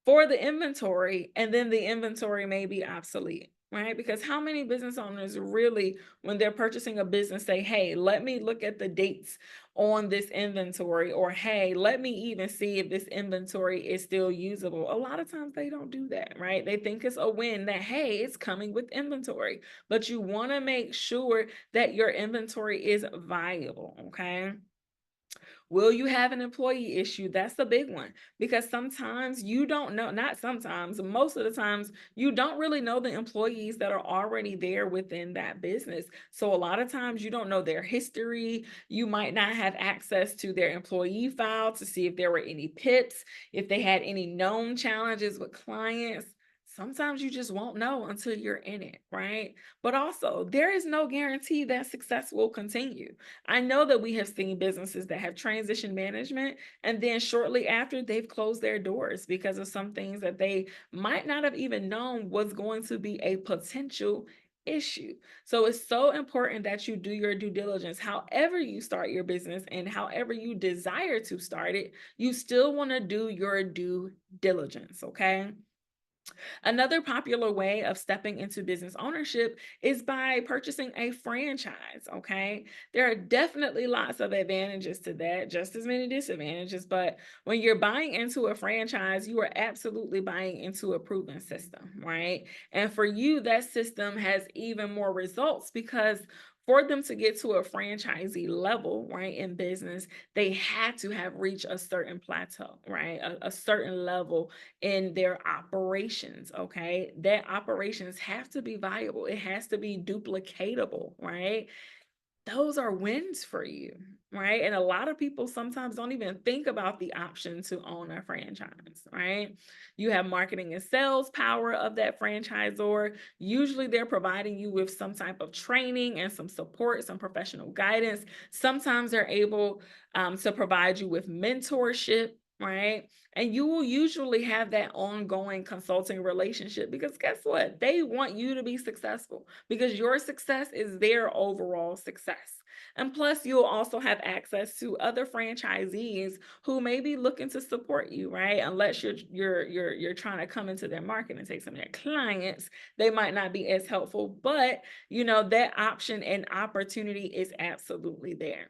for the inventory, and then the inventory may be obsolete, right? Because how many business owners really, when they're purchasing a business, say, hey, let me look at the dates on this inventory, or hey, let me even see if this inventory is still usable. A lot of times they don't do that, right? They think it's a win that, hey, it's coming with inventory, but you want to make sure that your inventory is viable, okay? Will you have an employee issue? That's the big one, because sometimes you don't know, not sometimes, most of the times, you don't really know the employees that are already there within that business. So a lot of times you don't know their history. You might not have access to their employee file to see if there were any PIPs, if they had any known challenges with clients. Sometimes you just won't know until you're in it, right? But also, there is no guarantee that success will continue. I know that we have seen businesses that have transitioned management, and then shortly after, they've closed their doors because of some things that they might not have even known was going to be a potential issue. So it's so important that you do your due diligence. However you start your business and however you desire to start it, you still want to do your due diligence, okay? Another popular way of stepping into business ownership is by purchasing a franchise, okay? There are definitely lots of advantages to that, just as many disadvantages, but when you're buying into a franchise, you are absolutely buying into a proven system, right? And for you, that system has even more results because for them to get to a franchisee level, right, in business, they had to have reached a certain plateau, right? A certain level in their operations, okay? That operations have to be viable. It has to be duplicatable, right? Those are wins for you, right? And a lot of people sometimes don't even think about the option to own a franchise, right? You have marketing and sales power of that franchisor. Usually they're providing you with some type of training and some support, some professional guidance. Sometimes they're able to provide you with mentorship, right? And you will usually have that ongoing consulting relationship because guess what? They want you to be successful because your success is their overall success. And plus, you'll also have access to other franchisees who may be looking to support you, right? Unless you're trying to come into their market and take some of their clients, they might not be as helpful. But that option and opportunity is absolutely there.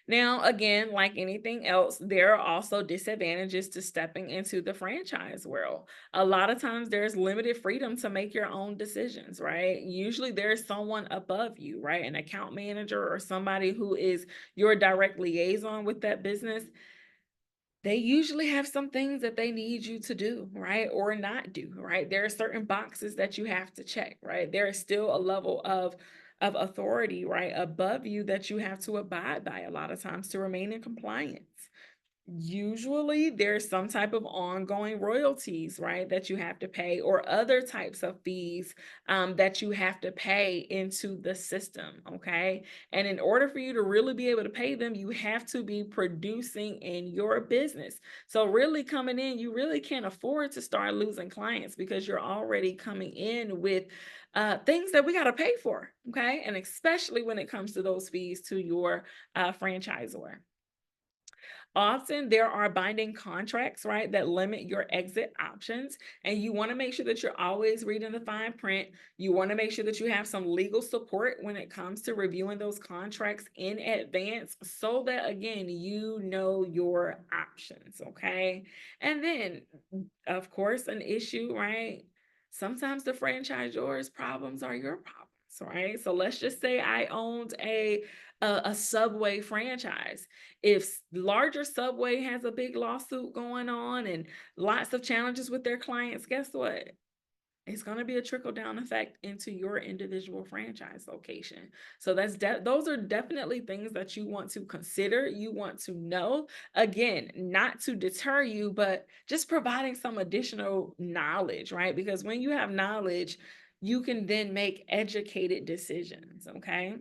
Now, again, like anything else, there are also disadvantages to stepping into the franchise world. A lot of times there's limited freedom to make your own decisions, right? Usually there's someone above you, right? An account manager or somebody who is your direct liaison with that business. They usually have some things that they need you to do, right? Or not do, right? There are certain boxes that you have to check, right? There is still a level of authority, right, above you that you have to abide by a lot of times to remain in compliance. Usually there's some type of ongoing royalties, right, that you have to pay, or other types of fees that you have to pay into the system, okay? And in order for you to really be able to pay them, you have to be producing in your business. So really coming in, you really can't afford to start losing clients because you're already coming in with things that we got to pay for, okay? And especially when it comes to those fees to your franchisor. Often there are binding contracts, right, that limit your exit options. And you want to make sure that you're always reading the fine print. You want to make sure that you have some legal support when it comes to reviewing those contracts in advance so that, again, you know your options, okay? And then, of course, an issue, right? Sometimes the franchisor's problems are your problems, right? So let's just say I owned a Subway franchise. If larger Subway has a big lawsuit going on and lots of challenges with their clients, guess what? It's going to be a trickle down effect into your individual franchise location. So those are definitely things that you want to consider, you want to know. Again, not to deter you, but just providing some additional knowledge, right? Because when you have knowledge, you can then make educated decisions, okay?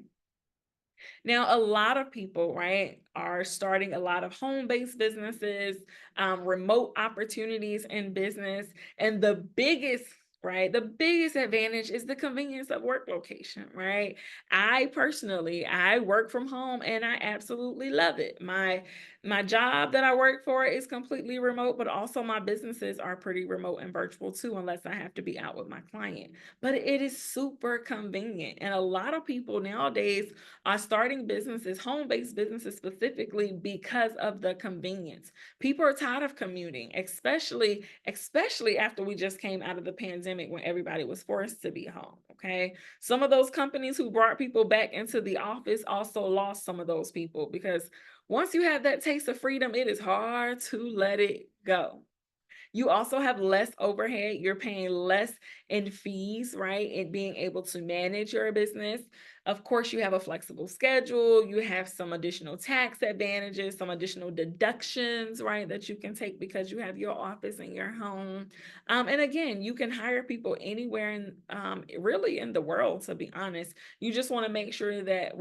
Now, a lot of people, right, are starting a lot of home-based businesses, remote opportunities in business, and the biggest advantage is the convenience of work location, right? I personally, I work from home and I absolutely love it. My job that I work for is completely remote, but also my businesses are pretty remote and virtual too, unless I have to be out with my client. But it is super convenient. And a lot of people nowadays are starting businesses, home-based businesses specifically, because of the convenience. People are tired of commuting, especially after we just came out of the pandemic when everybody was forced to be home, okay? Some of those companies who brought people back into the office also lost some of those people because once you have that taste of freedom, it is hard to let it go. You also have less overhead. You're paying less in fees, right? And being able to manage your business. Of course, you have a flexible schedule. You have some additional tax advantages, some additional deductions, right, that you can take because you have your office in your home. And again, you can hire people anywhere in really in the world, to be honest. You just want to make sure that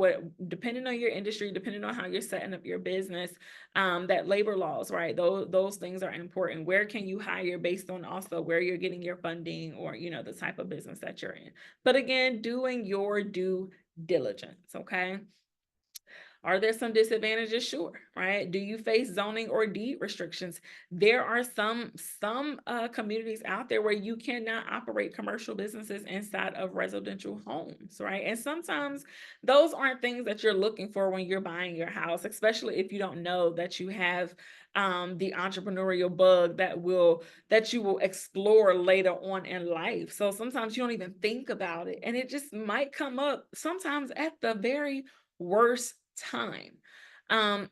depending on your industry, depending on how you're setting up your business, that labor laws, right? Those things are important. Where can you hire based on also where you're getting your funding or, the type of business that you're in. But again, doing your due diligence, okay? Are there some disadvantages? Sure, right? Do you face zoning or deed restrictions? There are some communities out there where you cannot operate commercial businesses inside of residential homes, right? And sometimes those aren't things that you're looking for when you're buying your house, especially if you don't know that you have the entrepreneurial bug that you will explore later on in life. So sometimes you don't even think about it, and it just might come up sometimes at the very worst time.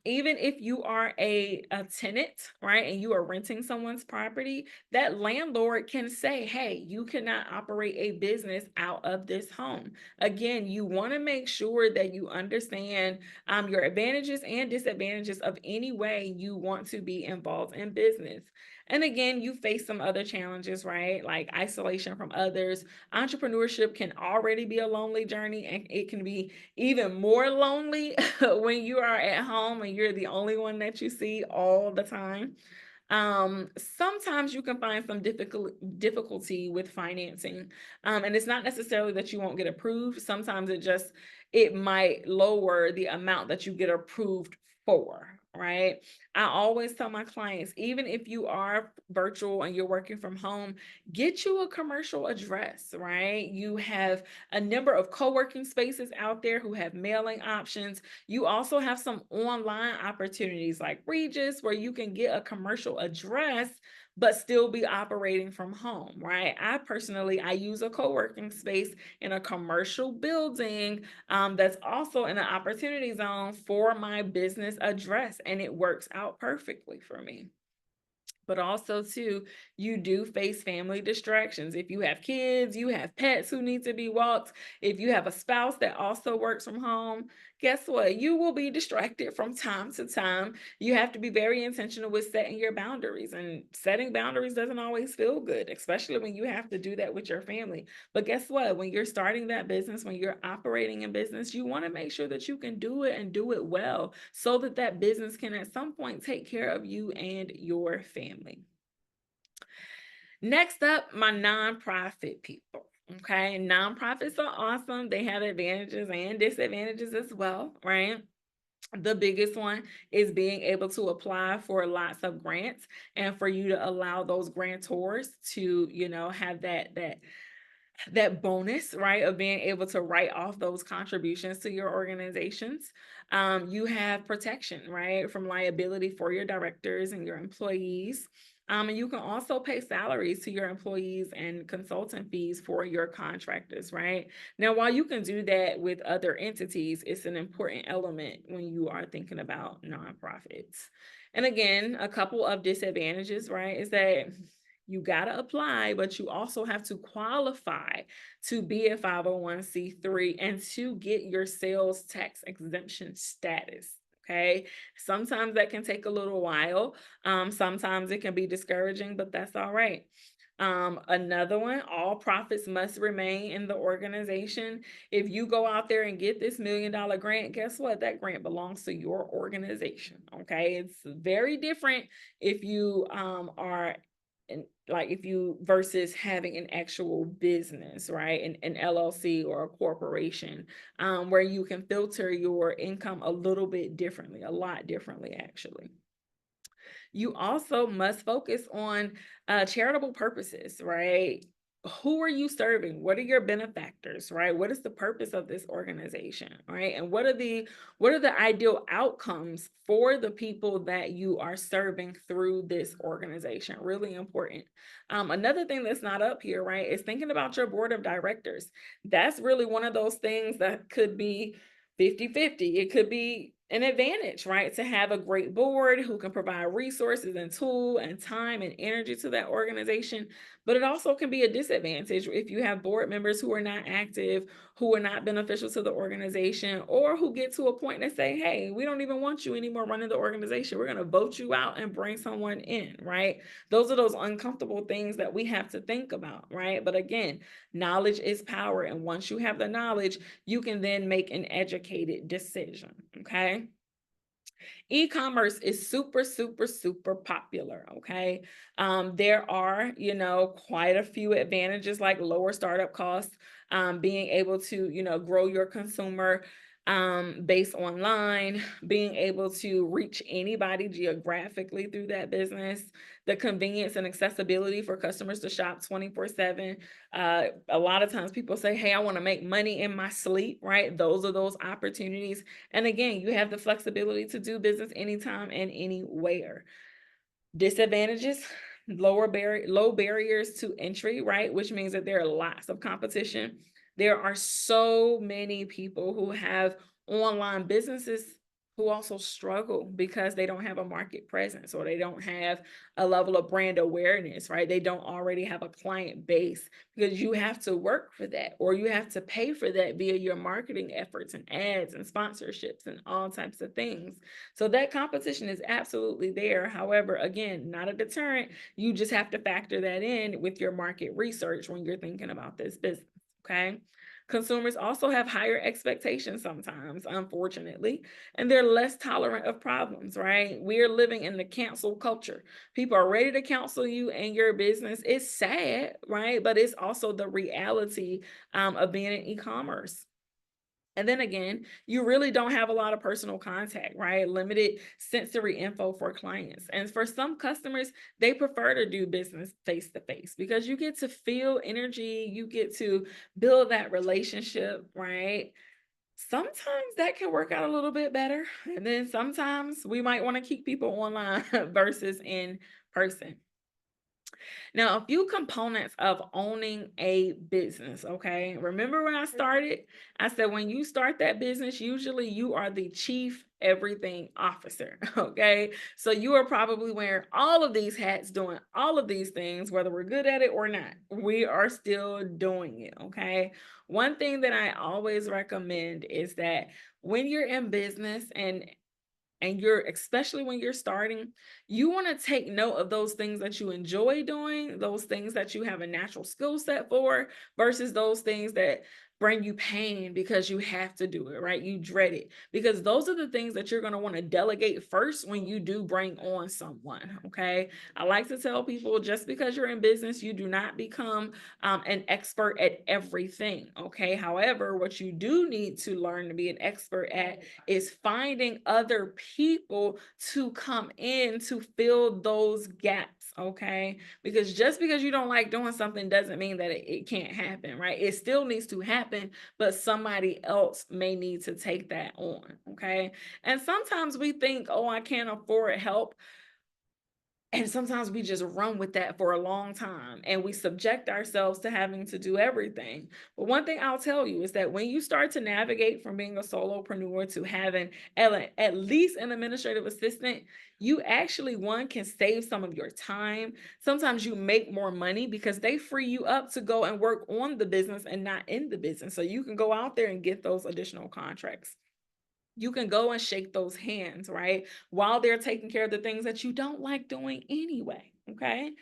Even if you are a tenant, right, and you are renting someone's property, that landlord can say, hey, you cannot operate a business out of this home. Again, you want to make sure that you understand your advantages and disadvantages of any way you want to be involved in business. And again, you face some other challenges, right? Like isolation from others. Entrepreneurship can already be a lonely journey, and it can be even more lonely when you are at home and you're the only one that you see all the time. Sometimes you can find some difficulty with financing. And it's not necessarily that you won't get approved. Sometimes it might lower the amount that you get approved for, right? I always tell my clients, even if you are virtual and you're working from home, get you a commercial address, right? You have a number of co-working spaces out there who have mailing options. You also have some online opportunities like Regis, where you can get a commercial address but still be operating from home, right? I use a co-working space in a commercial building that's also in an opportunity zone for my business address, and it works out perfectly for me. But also too, you do face family distractions. If you have kids, you have pets who need to be walked. If you have a spouse that also works from home, guess what? You will be distracted from time to time. You have to be very intentional with setting your boundaries, and setting boundaries doesn't always feel good, especially when you have to do that with your family. But guess what? When you're starting that business, when you're operating in business, you want to make sure that you can do it and do it well, so that that business can at some point take care of you and your family. Next up, my nonprofit people. Okay, nonprofits are awesome. They have advantages and disadvantages as well, right? The biggest one is being able to apply for lots of grants, and for you to allow those grantors to, have that bonus, right, of being able to write off those contributions to your organizations. You have protection, right, from liability for your directors and your employees. And you can also pay salaries to your employees and consultant fees for your contractors, right? Now, while you can do that with other entities, it's an important element when you are thinking about nonprofits. And again, a couple of disadvantages, right, is that you got to apply, but you also have to qualify to be a 501c3 and to get your sales tax exemption status. Okay. Sometimes that can take a little while. Sometimes it can be discouraging, but that's all right. Another one, all profits must remain in the organization. If you go out there and get this $1 million grant, guess what? That grant belongs to your organization. Okay. It's very different if you are and like if you versus having an actual business, right? An LLC or a corporation, where you can filter your income a little bit differently, a lot differently, actually. You also must focus on charitable purposes, right? Who are you serving? What are your benefactors, right? What is the purpose of this organization, right? And what are the ideal outcomes for the people that you are serving through this organization? Really important. Another thing that's not up here, right, is thinking about your board of directors. That's really one of those things that could be 50-50. It could be an advantage, right, to have a great board who can provide resources and tool and time and energy to that organization. But it also can be a disadvantage if you have board members who are not active, who are not beneficial to the organization, or who get to a point and say, hey, we don't even want you anymore running the organization. We're going to vote you out and bring someone in, right? Those are those uncomfortable things that we have to think about, right? But again, knowledge is power. And once you have the knowledge, you can then make an educated decision, okay? E-commerce is super, super, super popular, okay? There are, quite a few advantages like lower startup costs, being able to, grow your consumer base online, being able to reach anybody geographically through that business, the convenience and accessibility for customers to shop 24/7. A lot of times people say, hey, I want to make money in my sleep, right? Those are those opportunities. And again, you have the flexibility to do business anytime and anywhere. Disadvantages, low barriers to entry, right? Which means that there are lots of competition. There are so many people who have online businesses who also struggle because they don't have a market presence or they don't have a level of brand awareness, right? They don't already have a client base, because you have to work for that, or you have to pay for that via your marketing efforts and ads and sponsorships and all types of things. So that competition is absolutely there. However, again, not a deterrent. You just have to factor that in with your market research when you're thinking about this business, okay? Consumers also have higher expectations sometimes, unfortunately, and they're less tolerant of problems, right? We're living in the cancel culture. People are ready to cancel you and your business. It's sad, right? But it's also the reality of being in e-commerce. And then again, you really don't have a lot of personal contact, right? Limited sensory info for clients. And for some customers, they prefer to do business face to face because you get to feel energy, you get to build that relationship, right? Sometimes that can work out a little bit better. And then sometimes we might want to keep people online versus in person. Now, a few components of owning a business, okay? Remember when I started, I said when you start that business, usually you are the chief everything officer, okay? So you are probably wearing all of these hats, doing all of these things, whether we're good at it or not. We are still doing it, okay? One thing that I always recommend is that when you're in business and you're, especially when you're starting, you want to take note of those things that you enjoy doing, those things that you have a natural skill set for, versus those things that bring you pain because you have to do it, right? You dread it, because those are the things that you're going to want to delegate first when you do bring on someone, okay? I like to tell people, just because you're in business, you do not become an expert at everything, okay? However, what you do need to learn to be an expert at is finding other people to come in to fill those gaps, okay? Because just because you don't like doing something doesn't mean that it can't happen, right? It still needs to happen, but somebody else may need to take that on, okay? And sometimes we think, oh, I can't afford help. And sometimes we just run with that for a long time and we subject ourselves to having to do everything. But one thing I'll tell you is that when you start to navigate from being a solopreneur to having at least an administrative assistant, you actually, one, can save some of your time. Sometimes you make more money because they free you up to go and work on the business and not in the business. So you can go out there and get those additional contracts. You can go and shake those hands, right? While they're taking care of the things that you don't like doing anyway, okay?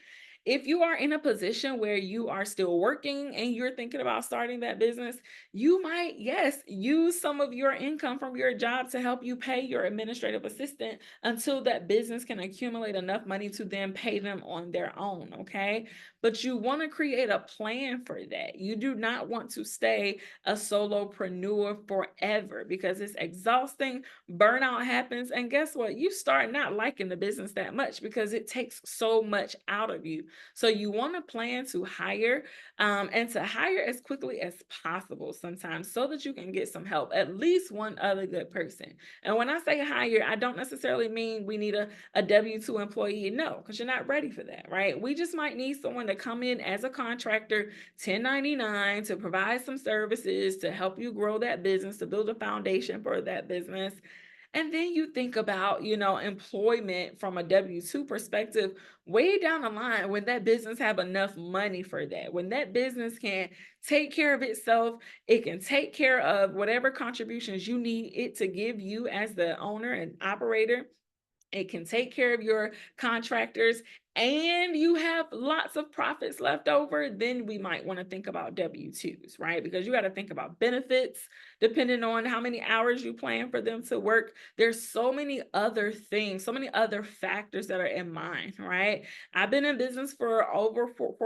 If you are in a position where you are still working and you're thinking about starting that business, you might, yes, use some of your income from your job to help you pay your administrative assistant until that business can accumulate enough money to then pay them on their own, okay? But you want to create a plan for that. You do not want to stay a solopreneur forever because it's exhausting. Burnout happens. And guess what? You start not liking the business that much because it takes so much out of you. So you want to plan to hire and to hire as quickly as possible sometimes so that you can get some help, at least one other good person. And when I say hire, I don't necessarily mean we need a W-2 employee. No, because you're not ready for that, right? We just might need someone to come in as a contractor, 1099, to provide some services to help you grow that business, to build a foundation for that business. And then you think about, employment from a W-2 perspective, way down the line when that business have enough money for that, when that business can take care of itself, it can take care of whatever contributions you need it to give you as the owner and operator. It can take care of your contractors and you have lots of profits left over, then we might want to think about W-2s, right? Because you got to think about benefits depending on how many hours you plan for them to work. There's so many other things, so many other factors that are in mind, right? I've been in business for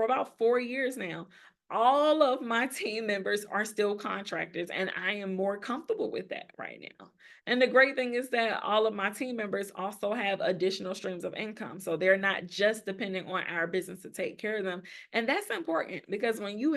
about 4 years now. All of my team members are still contractors, and I am more comfortable with that right now. And the great thing is that all of my team members also have additional streams of income. So they're not just depending on our business to take care of them. And that's important because when you're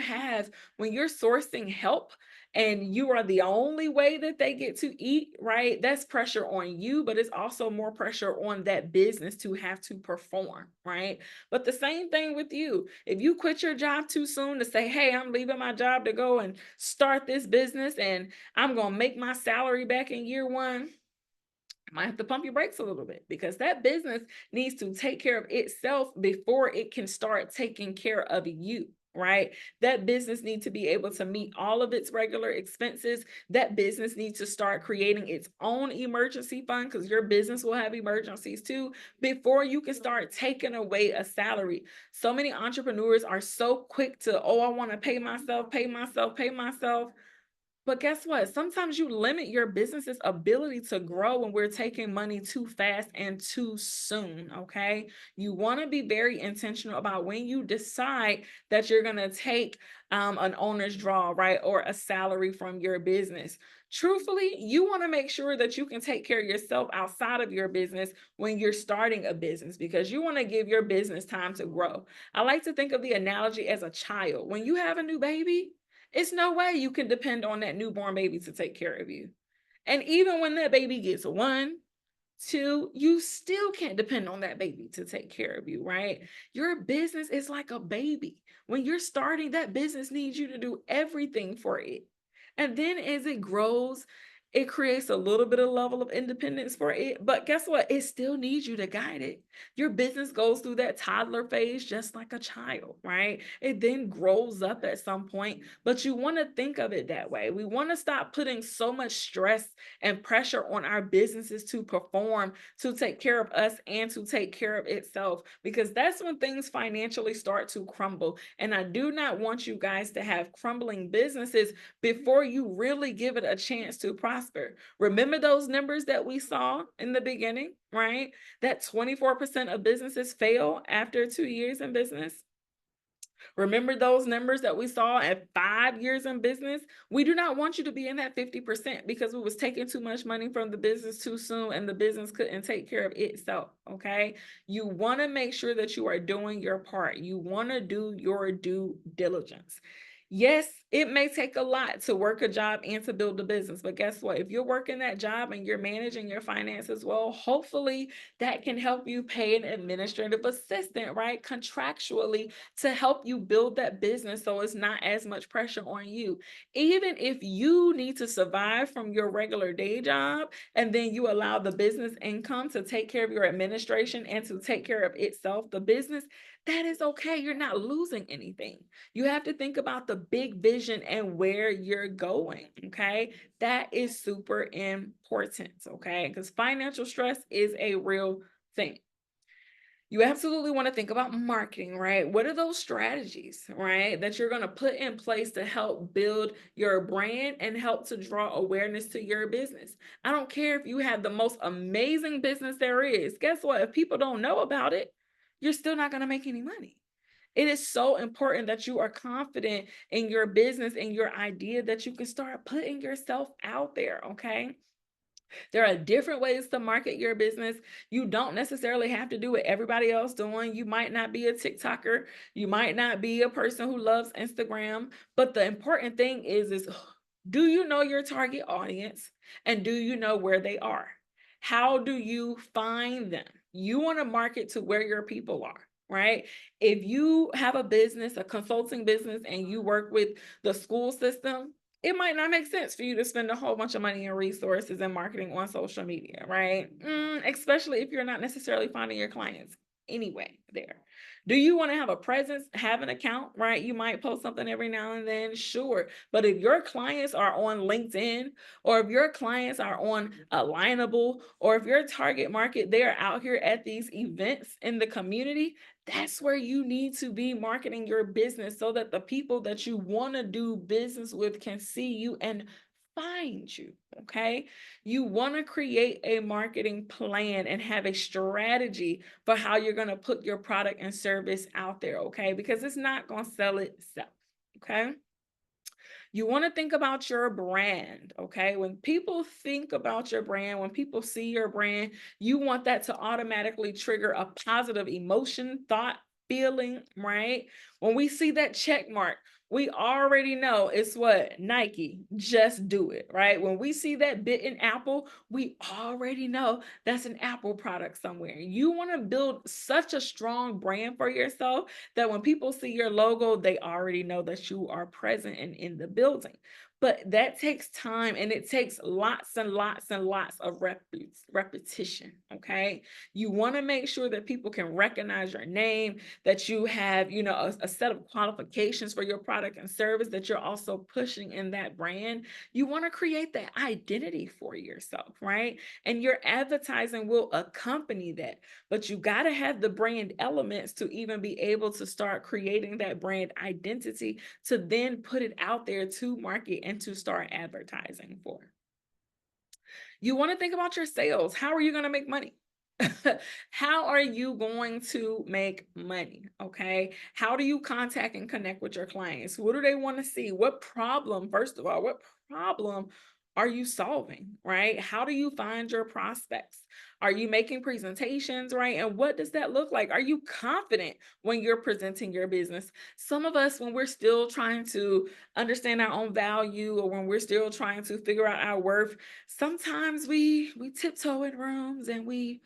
sourcing help and you are the only way that they get to eat, right? That's pressure on you, but it's also more pressure on that business to have to perform, right? But the same thing with you. If you quit your job too soon to say, hey, I'm leaving my job to go and start this business and I'm going to make my salary back in year one, might have to pump your brakes a little bit, because that business needs to take care of itself before it can start taking care of you, right? That business needs to be able to meet all of its regular expenses. That business needs to start creating its own emergency fund, because your business will have emergencies too, before you can start taking away a salary. So many entrepreneurs are so quick to, oh, I want to pay myself, pay myself, pay myself. But guess what? Sometimes you limit your business's ability to grow when we're taking money too fast and too soon, okay? You want to be very intentional about when you decide that you're going to take an owner's draw, right? Or a salary from your business. Truthfully, you want to make sure that you can take care of yourself outside of your business when you're starting a business, because you want to give your business time to grow. I like to think of the analogy as a child. When you have a new baby, it's no way you can depend on that newborn baby to take care of you. And even when that baby gets 1, 2, you still can't depend on that baby to take care of you, right? Your business is like a baby. When you're starting, that business needs you to do everything for it. And then as it grows, it creates a little bit of level of independence for it. But guess what? It still needs you to guide it. Your business goes through that toddler phase just like a child, right? It then grows up at some point, but you want to think of it that way. We want to stop putting so much stress and pressure on our businesses to perform, to take care of us, and to take care of itself, because that's when things financially start to crumble. And I do not want you guys to have crumbling businesses before you really give it a chance to prosper. Remember those numbers that we saw in the beginning, right? That 24% of businesses fail after 2 years in business. Remember those numbers that we saw at 5 years in business? We do not want you to be in that 50%, because we was taking too much money from the business too soon and the business couldn't take care of itself, okay? You want to make sure that you are doing your part. You want to do your due diligence. Yes, it may take a lot to work a job and to build a business, but guess what? If you're working that job and you're managing your finances well, hopefully that can help you pay an administrative assistant, right? Contractually, to help you build that business so it's not as much pressure on you. Even if you need to survive from your regular day job and then you allow the business income to take care of your administration and to take care of itself, the business, that is okay. You're not losing anything. You have to think about the big vision and where you're going, okay? That is super important, okay? Because financial stress is a real thing. You absolutely want to think about marketing, right? What are those strategies, right, that you're going to put in place to help build your brand and help to draw awareness to your business? I don't care if you have the most amazing business there is. Guess what? If people don't know about it, you're still not going to make any money. It is so important that you are confident in your business and your idea, that you can start putting yourself out there, okay? There are different ways to market your business. You don't necessarily have to do what everybody else doing. You might not be a TikToker. You might not be a person who loves Instagram. But the important thing is do you know your target audience, and do you know where they are? How do you find them? You want to market to where your people are, right? If you have a business, a consulting business, and you work with the school system, it might not make sense for you to spend a whole bunch of money and resources and marketing on social media, right? Especially if you're not necessarily finding your clients anyway there. Do you want to have a presence, have an account, right? You might post something every now and then, sure. But if your clients are on LinkedIn, or if your clients are on Alignable, or if your target market, they are out here at these events in the community, that's where you need to be marketing your business, so that the people that you want to do business with can see you and find you, okay? You want to create a marketing plan and have a strategy for how you're going to put your product and service out there, okay? Because it's not going to sell itself, okay? You want to think about your brand, okay? When people think about your brand, when people see your brand, you want that to automatically trigger a positive emotion, thought, feeling, right? When we see that check mark, we already know it's what? Nike, just do it, right? When we see that bit in Apple, we already know that's an Apple product somewhere. You want to build such a strong brand for yourself that when people see your logo, they already know that you are present and in the building. But that takes time, and it takes lots and lots and lots of repetition. Okay. You want to make sure that people can recognize your name, that you have, a set of qualifications for your product and service, that you're also pushing in that brand. You want to create that identity for yourself, right? And your advertising will accompany that. But you got to have the brand elements to even be able to start creating that brand identity, to then put it out there to market and to start advertising for. You want to think about your sales. How are you going to make money? How are you going to make money? Okay. How do you contact and connect with your clients? What do they want to see? What problem, first of all, what problem are you solving, right? How do you find your prospects? Are you making presentations, right? And what does that look like? Are you confident when you're presenting your business? Some of us, when we're still trying to understand our own value, or when we're still trying to figure out our worth, sometimes we tiptoe in rooms and we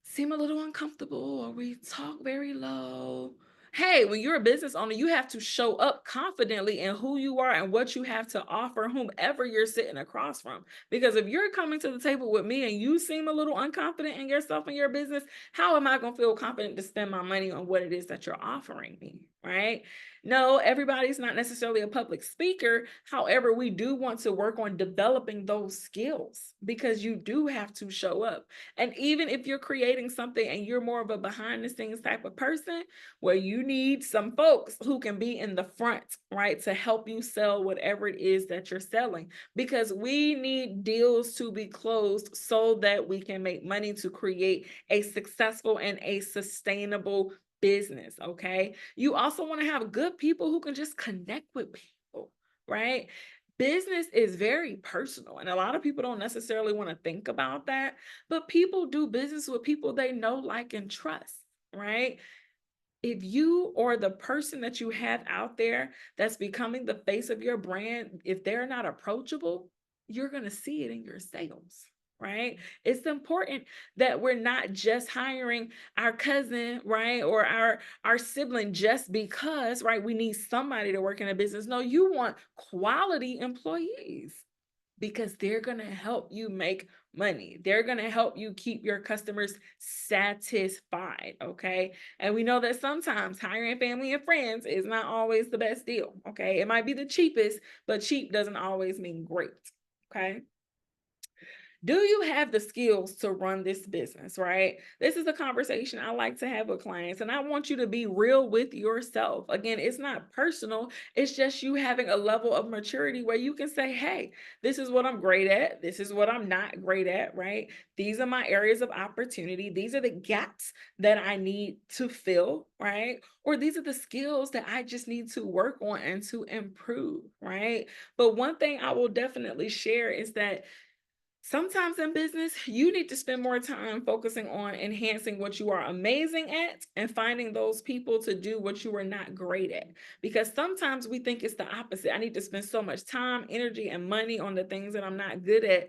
seem a little uncomfortable, or we talk very low. Hey, when you're a business owner, you have to show up confidently in who you are and what you have to offer whomever you're sitting across from. Because if you're coming to the table with me and you seem a little unconfident in yourself and your business, how am I going to feel confident to spend my money on what it is that you're offering me, right? No, everybody's not necessarily a public speaker. However, we do want to work on developing those skills, because you do have to show up. And even if you're creating something and you're more of a behind the scenes type of person, where you need some folks who can be in the front, right, to help you sell whatever it is that you're selling, because we need deals to be closed so that we can make money to create a successful and a sustainable business. Okay. You also want to have good people who can just connect with people, right? Business is very personal, and a lot of people don't necessarily want to think about that, but people do business with people they know, like, and trust, right? If you or the person that you have out there that's becoming the face of your brand, if they're not approachable, you're going to see it in your sales, right? It's important that we're not just hiring our cousin, right, or our sibling just because, right, we need somebody to work in a business. No, you want quality employees, because they're going to help you make money. They're going to help you keep your customers satisfied. Okay. And we know that sometimes hiring family and friends is not always the best deal. Okay. It might be the cheapest, but cheap doesn't always mean great. Okay. Do you have the skills to run this business, right? This is a conversation I like to have with clients, and I want you to be real with yourself. Again, it's not personal. It's just you having a level of maturity where you can say, hey, this is what I'm great at. This is what I'm not great at, right? These are my areas of opportunity. These are the gaps that I need to fill, right? Or these are the skills that I just need to work on and to improve, right? But one thing I will definitely share is that sometimes in business, you need to spend more time focusing on enhancing what you are amazing at and finding those people to do what you are not great at. Because sometimes we think it's the opposite. I need to spend so much time, energy, and money on the things that I'm not good at.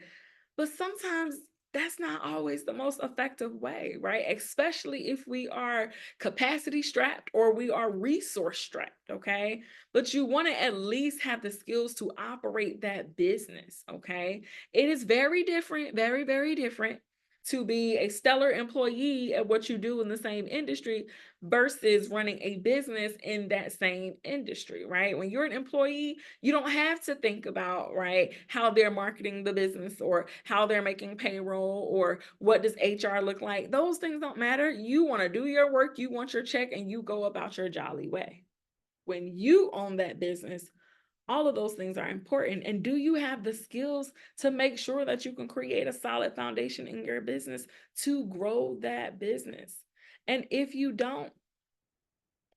But sometimes that's not always the most effective way, right? Especially if we are capacity strapped or we are resource strapped, okay? But you want to at least have the skills to operate that business, okay? It is very different, very, very different to be a stellar employee at what you do in the same industry versus running a business in that same industry, right? When you're an employee, you don't have to think about, right, how they're marketing the business or how they're making payroll or what does HR look like. Those things don't matter. You want to do your work, you want your check, and you go about your jolly way. When you own that business, all of those things are important. And do you have the skills to make sure that you can create a solid foundation in your business to grow that business? And if you don't,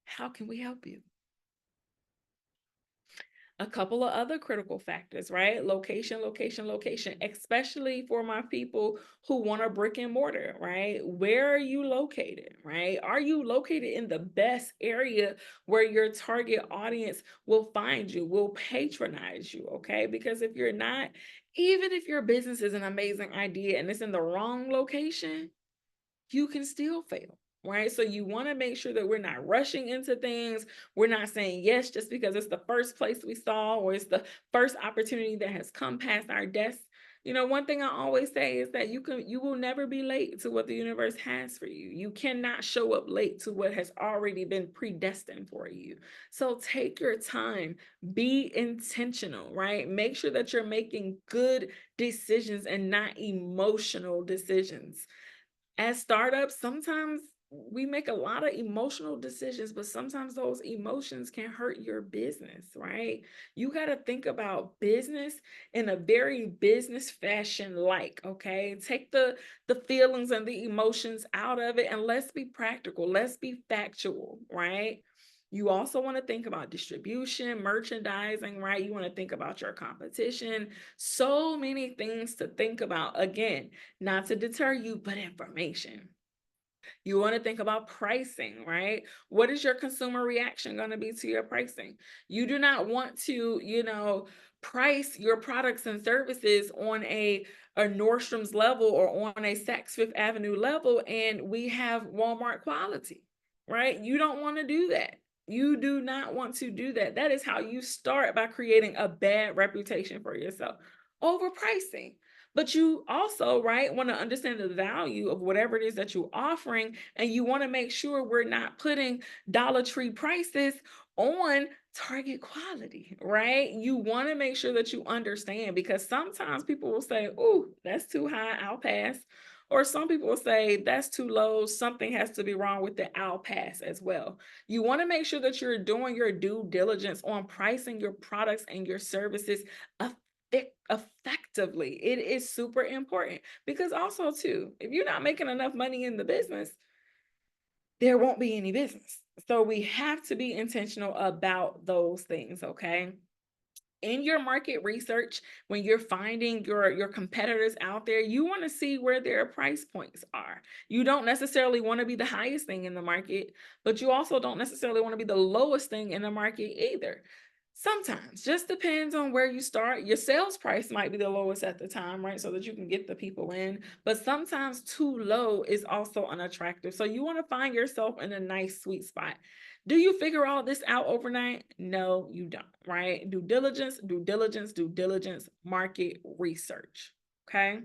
how can we help you? A couple of other critical factors, right? Location, location, location, especially for my people who want a brick and mortar, right? Where are you located, right? Are you located in the best area where your target audience will find you, will patronize you, okay? Because if you're not, even if your business is an amazing idea and it's in the wrong location, you can still fail. right? So you want to make sure that we're not rushing into things. We're not saying yes just because it's the first place we saw or it's the first opportunity that has come past our desk. You know, one thing I always say is that you will never be late to what the universe has for you. You cannot show up late to what has already been predestined for you. So take your time, be intentional, right? Make sure that you're making good decisions and not emotional decisions. As startups, sometimes we make a lot of emotional decisions, but sometimes those emotions can hurt your business, right? You got to think about business in a very business fashion like, okay? Take the feelings and the emotions out of it and let's be practical, let's be factual, right? You also want to think about distribution, merchandising, right? You want to think about your competition. So many things to think about. Again, not to deter you, but information. You want to think about pricing, right? What is your consumer reaction going to be to your pricing? You do not want to, price your products and services on a Nordstrom's level or on a Saks Fifth Avenue level, and we have Walmart quality, right? You don't want to do that. You do not want to do that. That is how you start by creating a bad reputation for yourself. Overpricing. But you also, right, want to understand the value of whatever it is that you're offering. And you want to make sure we're not putting Dollar Tree prices on Target quality, right? You want to make sure that you understand, because sometimes people will say, oh, that's too high, I'll pass. Or some people will say, that's too low, something has to be wrong with the I'll pass as well. You want to make sure that you're doing your due diligence on pricing your products and your services effectively. It is super important, because also too, if you're not making enough money in the business, there won't be any business. So we have to be intentional about those things, okay? In your market research, when you're finding your competitors out there, you want to see where their price points are. You don't necessarily want to be the highest thing in the market, but you also don't necessarily want to be the lowest thing in the market either. Sometimes, just depends on where you start. Your sales price might be the lowest at the time, right? So that you can get the people in. But sometimes too low is also unattractive. So you want to find yourself in a nice sweet spot. Do you figure all this out overnight? No, you don't, right? Due diligence, due diligence, due diligence, market research, okay?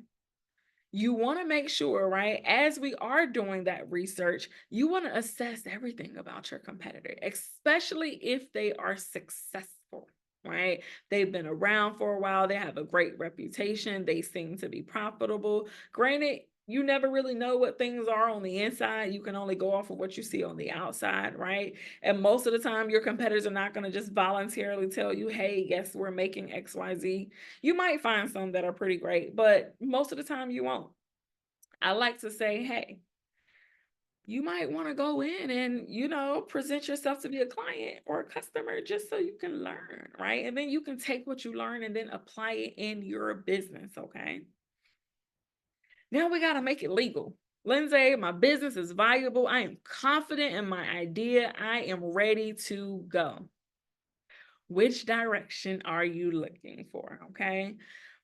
You want to make sure, right, as we are doing that research, you want to assess everything about your competitor, especially if they are successful, right? They've been around for a while, they have a great reputation, they seem to be profitable. Granted, you never really know what things are on the inside. You can only go off of what you see on the outside, right? And most of the time, your competitors are not going to just voluntarily tell you, hey, yes, we're making XYZ. You might find some that are pretty great, but most of the time you won't. I like to say, hey, you might want to go in and, present yourself to be a client or a customer just so you can learn, right? And then you can take what you learn and then apply it in your business, okay? Now we got to make it legal. Lindsay, my business is valuable. I am confident in my idea. I am ready to go. Which direction are you looking for? Okay.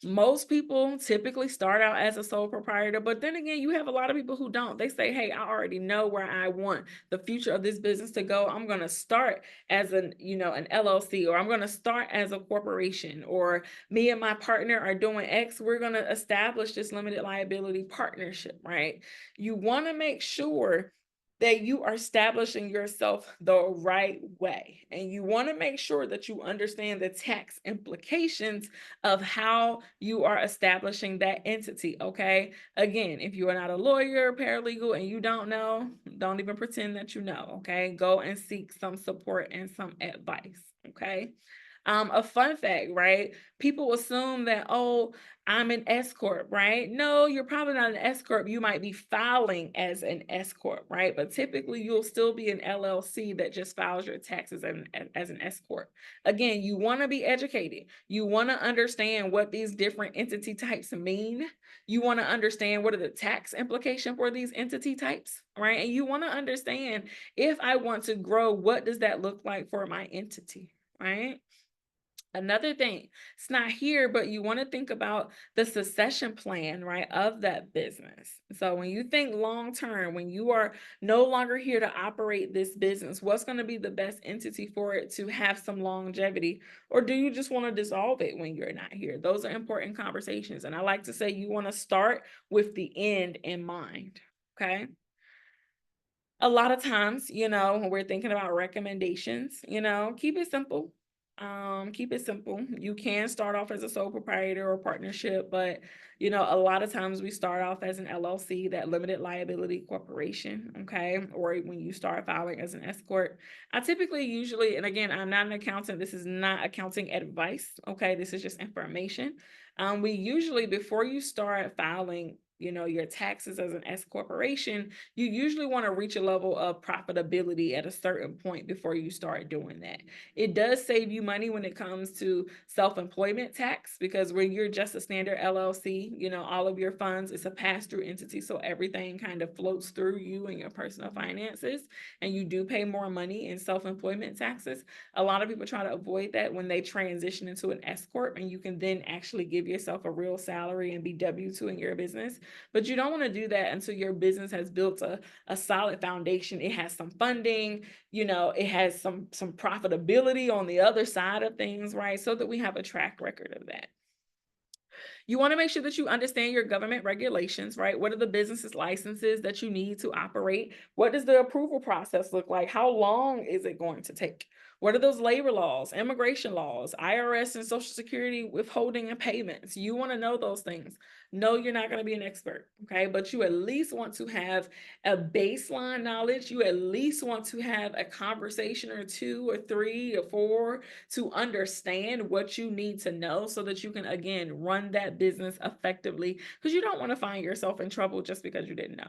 Most people typically start out as a sole proprietor, but then again, you have a lot of people who don't. They say, hey, I already know where I want the future of this business to go. I'm going to start as an LLC, or I'm going to start as a corporation, or me and my partner are doing X. We're going to establish this limited liability partnership, right? You want to make sure that you are establishing yourself the right way. And you want to make sure that you understand the tax implications of how you are establishing that entity, okay? Again, if you are not a lawyer, paralegal, and you don't know, don't even pretend that you know, okay? Go and seek some support and some advice, okay? A fun fact, right? People assume that, oh, I'm an S corp, right? No, you're probably not an S corp. You might be filing as an S corp, right? But typically, you'll still be an LLC that just files your taxes as an S corp. Again, you want to be educated. You want to understand what these different entity types mean. You want to understand what are the tax implications for these entity types, right? And you want to understand, if I want to grow, what does that look like for my entity, right? Another thing, it's not here, but you want to think about the succession plan, right, of that business. So when you think long term, when you are no longer here to operate this business, what's going to be the best entity for it to have some longevity? Or do you just want to dissolve it when you're not here? Those are important conversations. And I like to say you want to start with the end in mind. Okay. A lot of times, when we're thinking about recommendations, keep it simple. Keep it simple. You can start off as a sole proprietor or partnership, but a lot of times we start off as an LLC, that limited liability corporation, okay? Or when you start filing as an S corp. I typically usually, and again, I'm not an accountant, this is not accounting advice, okay? This is just information. We usually, before you start filing your taxes as an S corporation, you usually want to reach a level of profitability at a certain point before you start doing that. It does save you money when it comes to self-employment tax, because when you're just a standard LLC, all of your funds, it's a pass-through entity. So everything kind of floats through you and your personal finances, and you do pay more money in self-employment taxes. A lot of people try to avoid that when they transition into an S corp, and you can then actually give yourself a real salary and be W-2 in your business. But you don't want to do that until your business has built a solid foundation. It has some funding, it has some profitability on the other side of things, right? So that we have a track record of that. You want to make sure that you understand your government regulations, right? What are the business licenses that you need to operate? What does the approval process look like? How long is it going to take? What are those labor laws, immigration laws, IRS and Social Security withholding and payments? You want to know those things. No, you're not going to be an expert, okay? But you at least want to have a baseline knowledge. You at least want to have a conversation or 2 or 3 or 4 to understand what you need to know so that you can, again, run that business effectively, because you don't want to find yourself in trouble just because you didn't know.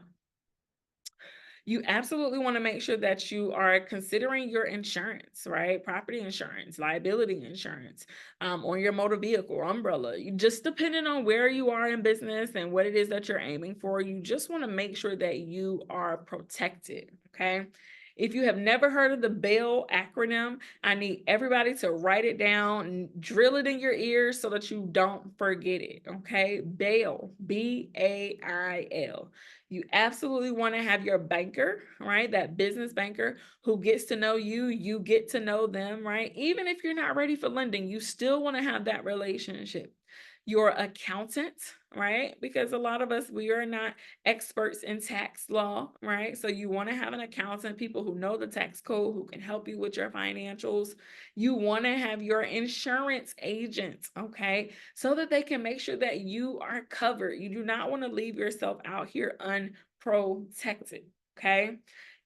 You absolutely want to make sure that you are considering your insurance, right? Property insurance, liability insurance, on your motor vehicle or umbrella. Just depending on where you are in business and what it is that you're aiming for, you just want to make sure that you are protected, okay? If you have never heard of the BAIL acronym, I need everybody to write it down and drill it in your ears so that you don't forget it, okay? BAIL, B-A-I-L. You absolutely want to have your banker, right? That business banker who gets to know you, you get to know them, right? Even if you're not ready for lending, you still want to have that relationship. Your accountant, right? Because a lot of us, we are not experts in tax law, right? So you want to have an accountant, people who know the tax code, who can help you with your financials. You want to have your insurance agent, okay? So that they can make sure that you are covered. You do not want to leave yourself out here unprotected, okay?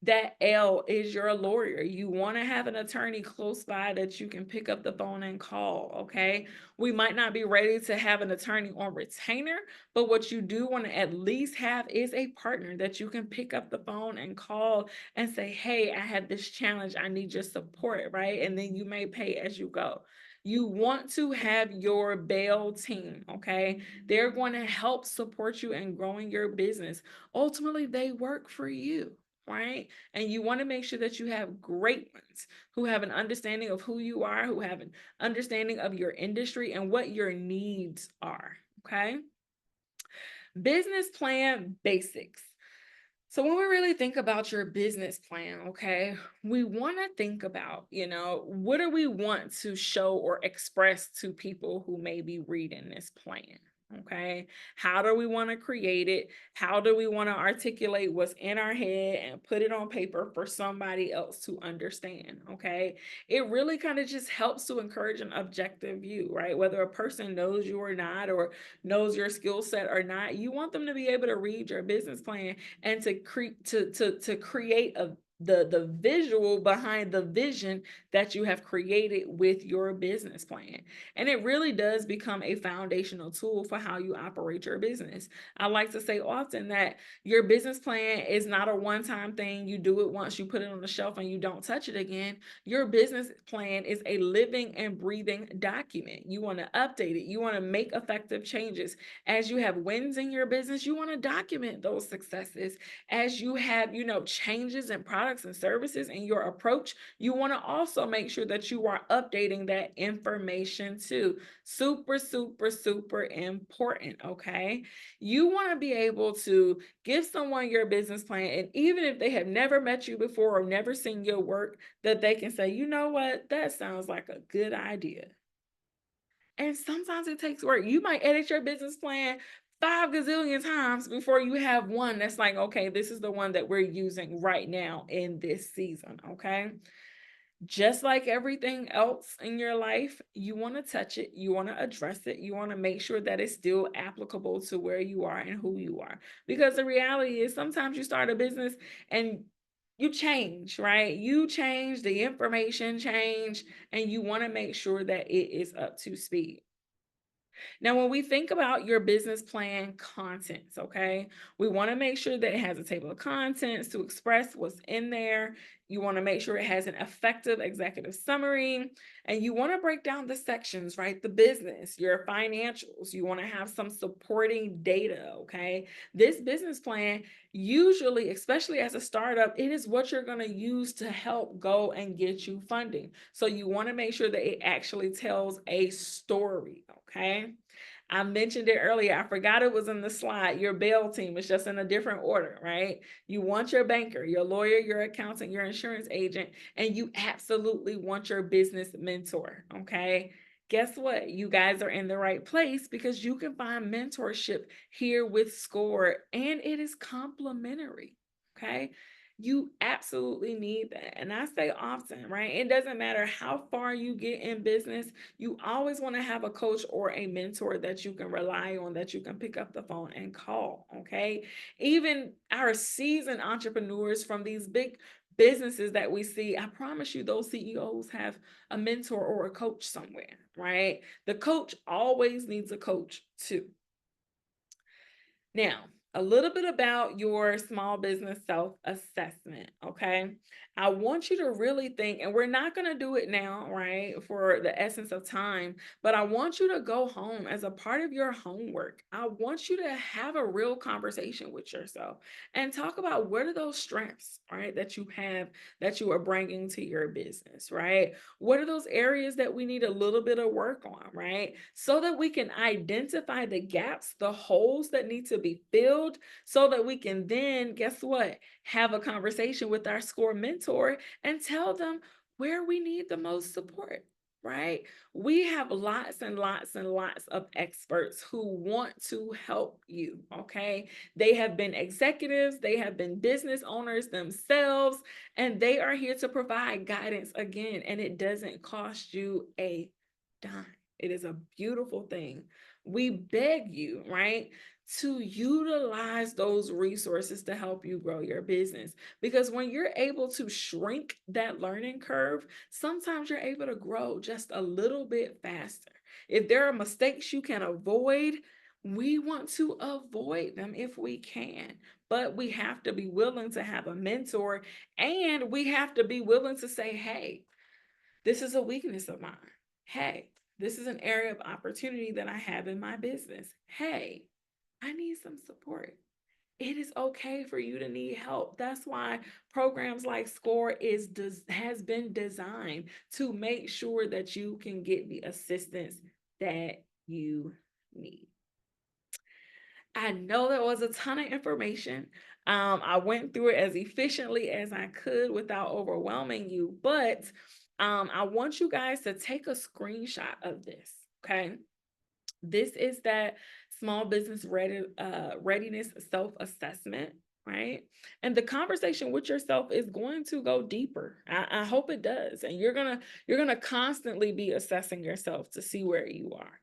That L is your lawyer. You want to have an attorney close by that you can pick up the phone and call, okay? We might not be ready to have an attorney on retainer, but what you do want to at least have is a partner that you can pick up the phone and call and say, hey, I have this challenge. I need your support, right? And then you may pay as you go. You want to have your BAIL team, okay? They're going to help support you in growing your business. Ultimately, they work for you, right? And you want to make sure that you have great ones who have an understanding of who you are, who have an understanding of your industry and what your needs are, okay? Business plan basics. So when we really think about your business plan, okay, we want to think about, what do we want to show or express to people who may be reading this plan? Okay, how do we want to create it? How do we want to articulate what's in our head and put it on paper for somebody else to understand? Okay, it really kind of just helps to encourage an objective view, right? Whether a person knows you or not, or knows your skill set or not, you want them to be able to read your business plan and to create the visual behind the vision that you have created with your business plan. And it really does become a foundational tool for how you operate your business. I like to say often that your business plan is not a one-time thing. You do it once, you put it on the shelf and you don't touch it again. Your business plan is a living and breathing document. You want to update it. You want to make effective changes. As you have wins in your business, you want to document those successes. As you have, changes and products and services and your approach, you want to also make sure that you are updating that information too. Super, super, super important, okay? You want to be able to give someone your business plan, and even if they have never met you before or never seen your work, that they can say, you know what, that sounds like a good idea. And sometimes it takes work. You might edit your business plan 5 gazillion times before you have one that's like, okay, this is the one that we're using right now in this season, okay? Just like everything else in your life, you want to touch it, you want to address it, you want to make sure that it's still applicable to where you are and who you are. Because the reality is sometimes you start a business and you change, right? You change, the information change, and you want to make sure that it is up to speed. Now, when we think about your business plan contents, okay, we want to make sure that it has a table of contents to express what's in there. You want to make sure it has an effective executive summary, and you want to break down the sections, right? The business, your financials. You want to have some supporting data, okay? This business plan, usually, especially as a startup, it is what you're going to use to help go and get you funding. So you want to make sure that it actually tells a story, okay? I mentioned it earlier. I forgot it was in the slide. Your bail team is just in a different order, right? You want your banker, your lawyer, your accountant, your insurance agent, and you absolutely want your business mentor, okay? Guess what? You guys are in the right place because you can find mentorship here with SCORE, and it is complimentary, okay? You absolutely need that. And I say often, right? It doesn't matter how far you get in business, you always want to have a coach or a mentor that you can rely on, that you can pick up the phone and call, okay? Even our seasoned entrepreneurs from these big businesses that we see, I promise you, those CEOs have a mentor or a coach somewhere, right? The coach always needs a coach too. Now, a little bit about your small business self-assessment, okay? I want you to really think, and we're not going to do it now, right, for the essence of time, but I want you to go home as a part of your homework. I want you to have a real conversation with yourself and talk about what are those strengths, right, that you have that you are bringing to your business, right? What are those areas that we need a little bit of work on, right? So that we can identify the gaps, the holes that need to be filled, so that we can then, guess what, have a conversation with our SCORE mentor and tell them where we need the most support, right? We have lots and lots and lots of experts who want to help you, okay? They have been executives, they have been business owners themselves, and they are here to provide guidance again, and it doesn't cost you a dime. It is a beautiful thing. We beg you, right, to utilize those resources to help you grow your business. Because when you're able to shrink that learning curve, sometimes you're able to grow just a little bit faster. If there are mistakes you can avoid, we want to avoid them if we can. But we have to be willing to have a mentor, and we have to be willing to say, hey, this is a weakness of mine. Hey, this is an area of opportunity that I have in my business. Hey, I need some support. It is okay for you to need help. That's why programs like SCORE has been designed to make sure that you can get the assistance that you need. I know that was a ton of information. I went through it as efficiently as I could without overwhelming you, but I want you guys to take a screenshot of this, okay? This is that small business readiness self-assessment, right? And the conversation with yourself is going to go deeper. I hope it does. And you're gonna constantly be assessing yourself to see where you are.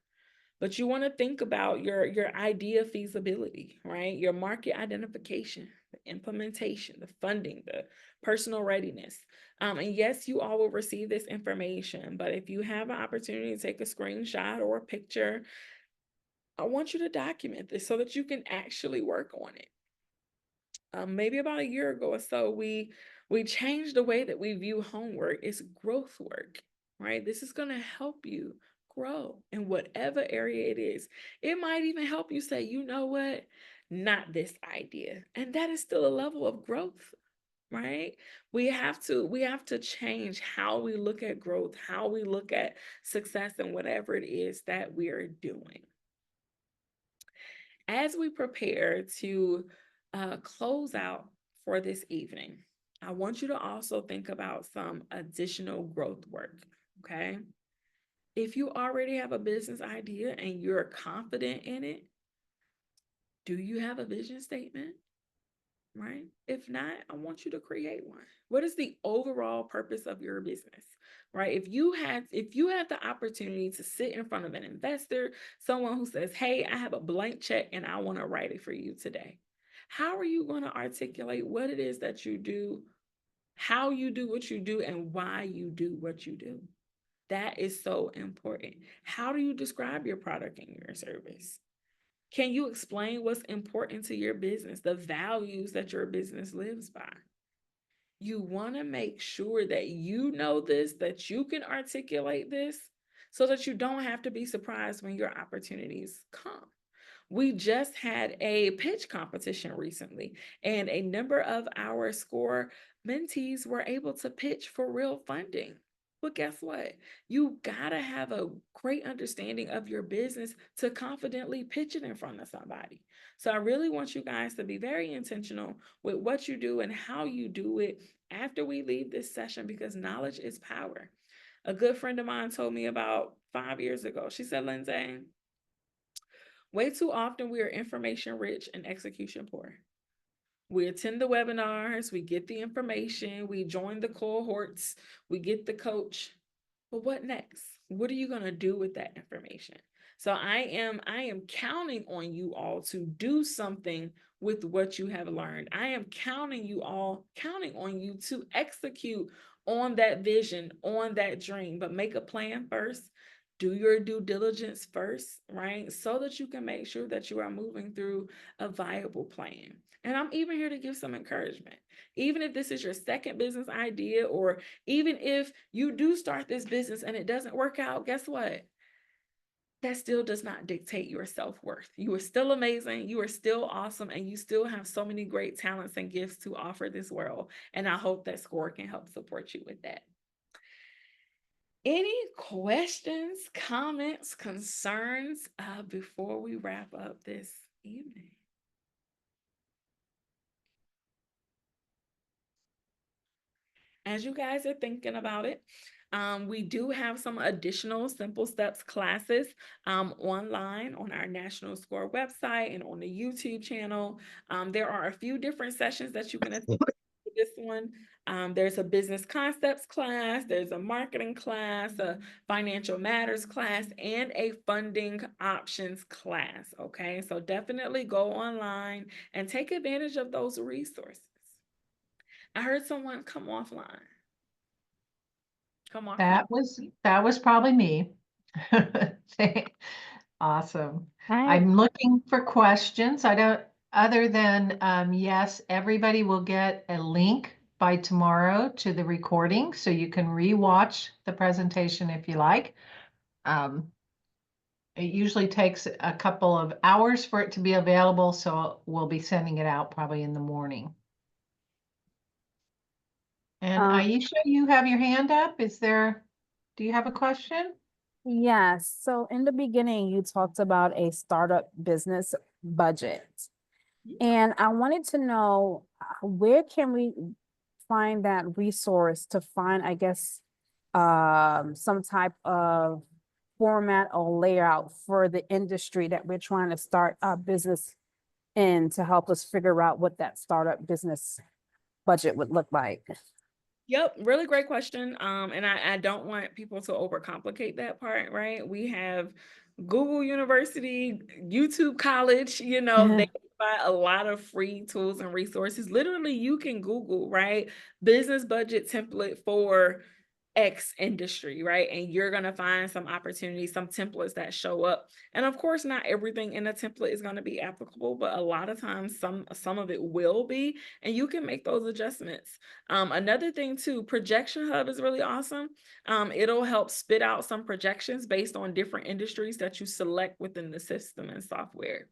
But you want to think about your idea feasibility, right? Your market identification, the implementation, the funding, the personal readiness. And yes, you all will receive this information, but if you have an opportunity to take a screenshot or a picture, I want you to document this so that you can actually work on it. Maybe about a year ago or so, we changed the way that we view homework. It's growth work, right? This is going to help you grow in whatever area it is. It might even help you say, you know what, not this idea. And that is still a level of growth, right? We have to change how we look at growth, how we look at success and whatever it is that we are doing. As we prepare to close out for this evening, I want you to also think about some additional growth work, okay? If you already have a business idea and you're confident in it, do you have a vision statement? Right? If not, I want you to create one. What is the overall purpose of your business? Right? If you had the opportunity to sit in front of an investor, someone who says, "Hey, I have a blank check and I want to write it for you today." How are you going to articulate what it is that you do, how you do what you do, and why you do what you do? That is so important. How do you describe your product and your service? Can you explain what's important to your business, the values that your business lives by? You want to make sure that you know this, that you can articulate this, so that you don't have to be surprised when your opportunities come. We just had a pitch competition recently, and a number of our SCORE mentees were able to pitch for real funding. But guess what? You gotta have a great understanding of your business to confidently pitch it in front of somebody. So I really want you guys to be very intentional with what you do and how you do it after we leave this session, because knowledge is power. A good friend of mine told me about 5 years ago. She said, "Lindsay, way too often we are information rich and execution poor. We attend the webinars, we get the information, we join the cohorts, we get the coach. But what next? What are you going to do with that information?" So I am counting on you all to do something with what you have learned. I am counting on you to execute on that vision, on that dream, but make a plan first. Do your due diligence first, right? So that you can make sure that you are moving through a viable plan. And I'm even here to give some encouragement. Even if this is your second business idea, or even if you do start this business and it doesn't work out, guess what? That still does not dictate your self-worth. You are still amazing, you are still awesome, and you still have so many great talents and gifts to offer this world. And I hope that SCORE can help support you with that. Any questions, comments, concerns before we wrap up this evening? As you guys are thinking about it, we do have some additional Simple Steps classes online on our National SCORE website and on the YouTube channel. There are a few different sessions that you can attend to this one. There's a business concepts class, there's a marketing class, a financial matters class, and a funding options class. Okay, so definitely go online and take advantage of those resources. I heard someone come offline. Come offline. That was probably me. Awesome. Hi. I'm looking for questions. I don't, other than, yes, everybody will get a link by tomorrow to the recording, so you can rewatch the presentation if you like. It usually takes a couple of hours for it to be available, so we'll be sending it out probably in the morning. And Aisha, you have your hand up. Do you have a question? Yes. So in the beginning, you talked about a startup business budget. And I wanted to know where can we find that resource to find, I guess, some type of format or layout for the industry that we're trying to start a business in, to help us figure out what that startup business budget would look like. Yep, really great question. And I don't want people to overcomplicate that part, right? We have Google University, YouTube College, they provide a lot of free tools and resources. Literally, you can Google, right? Business budget template for X industry, right? And you're going to find some opportunities, some templates that show up. And of course, not everything in a template is going to be applicable, but a lot of times some of it will be, and you can make those adjustments. Another thing too, Projection Hub is really awesome. It'll help spit out some projections based on different industries that you select within the system and software.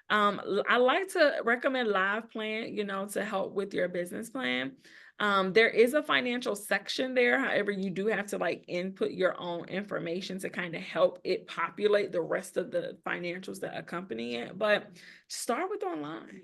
I like to recommend Live Plan, to help with your business plan. There is a financial section there. However, you do have to like input your own information to kind of help it populate the rest of the financials that accompany it. But start with online.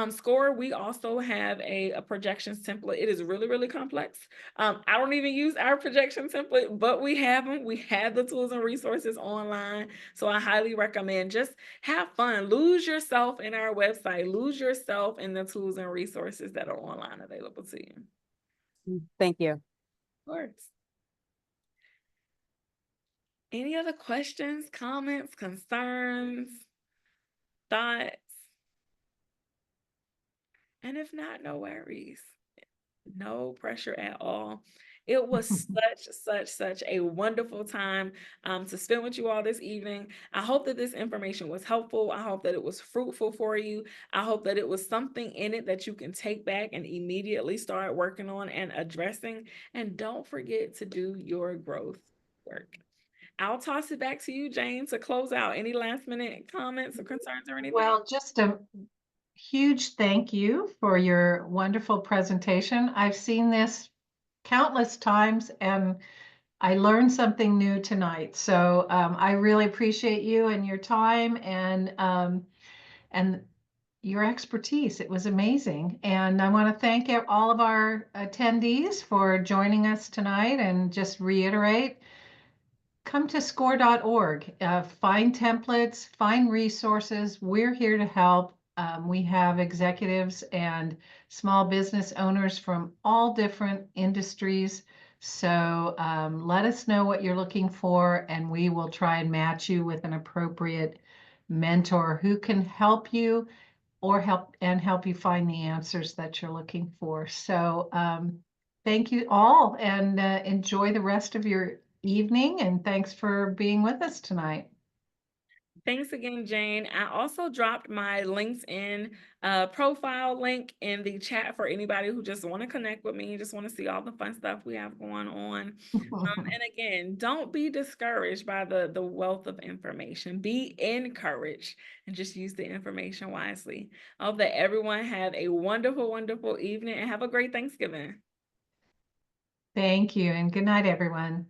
Score, we also have a projections template. It is really, really complex. I don't even use our projection template, but we have them. We have the tools and resources online. So I highly recommend just have fun. Lose yourself in our website. Lose yourself in the tools and resources that are online available to you. Thank you. Of course. Any other questions, comments, concerns, thoughts? And if not, no worries. No pressure at all. It was such a wonderful time to spend with you all this evening. I hope that this information was helpful. I hope that it was fruitful for you. I hope that it was something in it that you can take back and immediately start working on and addressing. And don't forget to do your growth work. I'll toss it back to you, Jane, to close out. Any last minute comments or concerns or anything? Well, just a huge thank you for your wonderful presentation. I've seen this countless times and I learned something new tonight. So I really appreciate you and your time and your expertise. It was amazing. And I want to thank all of our attendees for joining us tonight and just reiterate, come to score.org, find templates, find resources. We're here to help. We have executives and small business owners from all different industries. So let us know what you're looking for, and we will try and match you with an appropriate mentor who can help you or help you find the answers that you're looking for. So thank you all and enjoy the rest of your evening. And thanks for being with us tonight. Thanks again, Jane. I also dropped my LinkedIn profile link in the chat for anybody who just want to connect with me, just want to see all the fun stuff we have going on. And again, don't be discouraged by the wealth of information. Be encouraged and just use the information wisely. I hope that everyone have a wonderful, wonderful evening and have a great Thanksgiving. Thank you. And good night, everyone.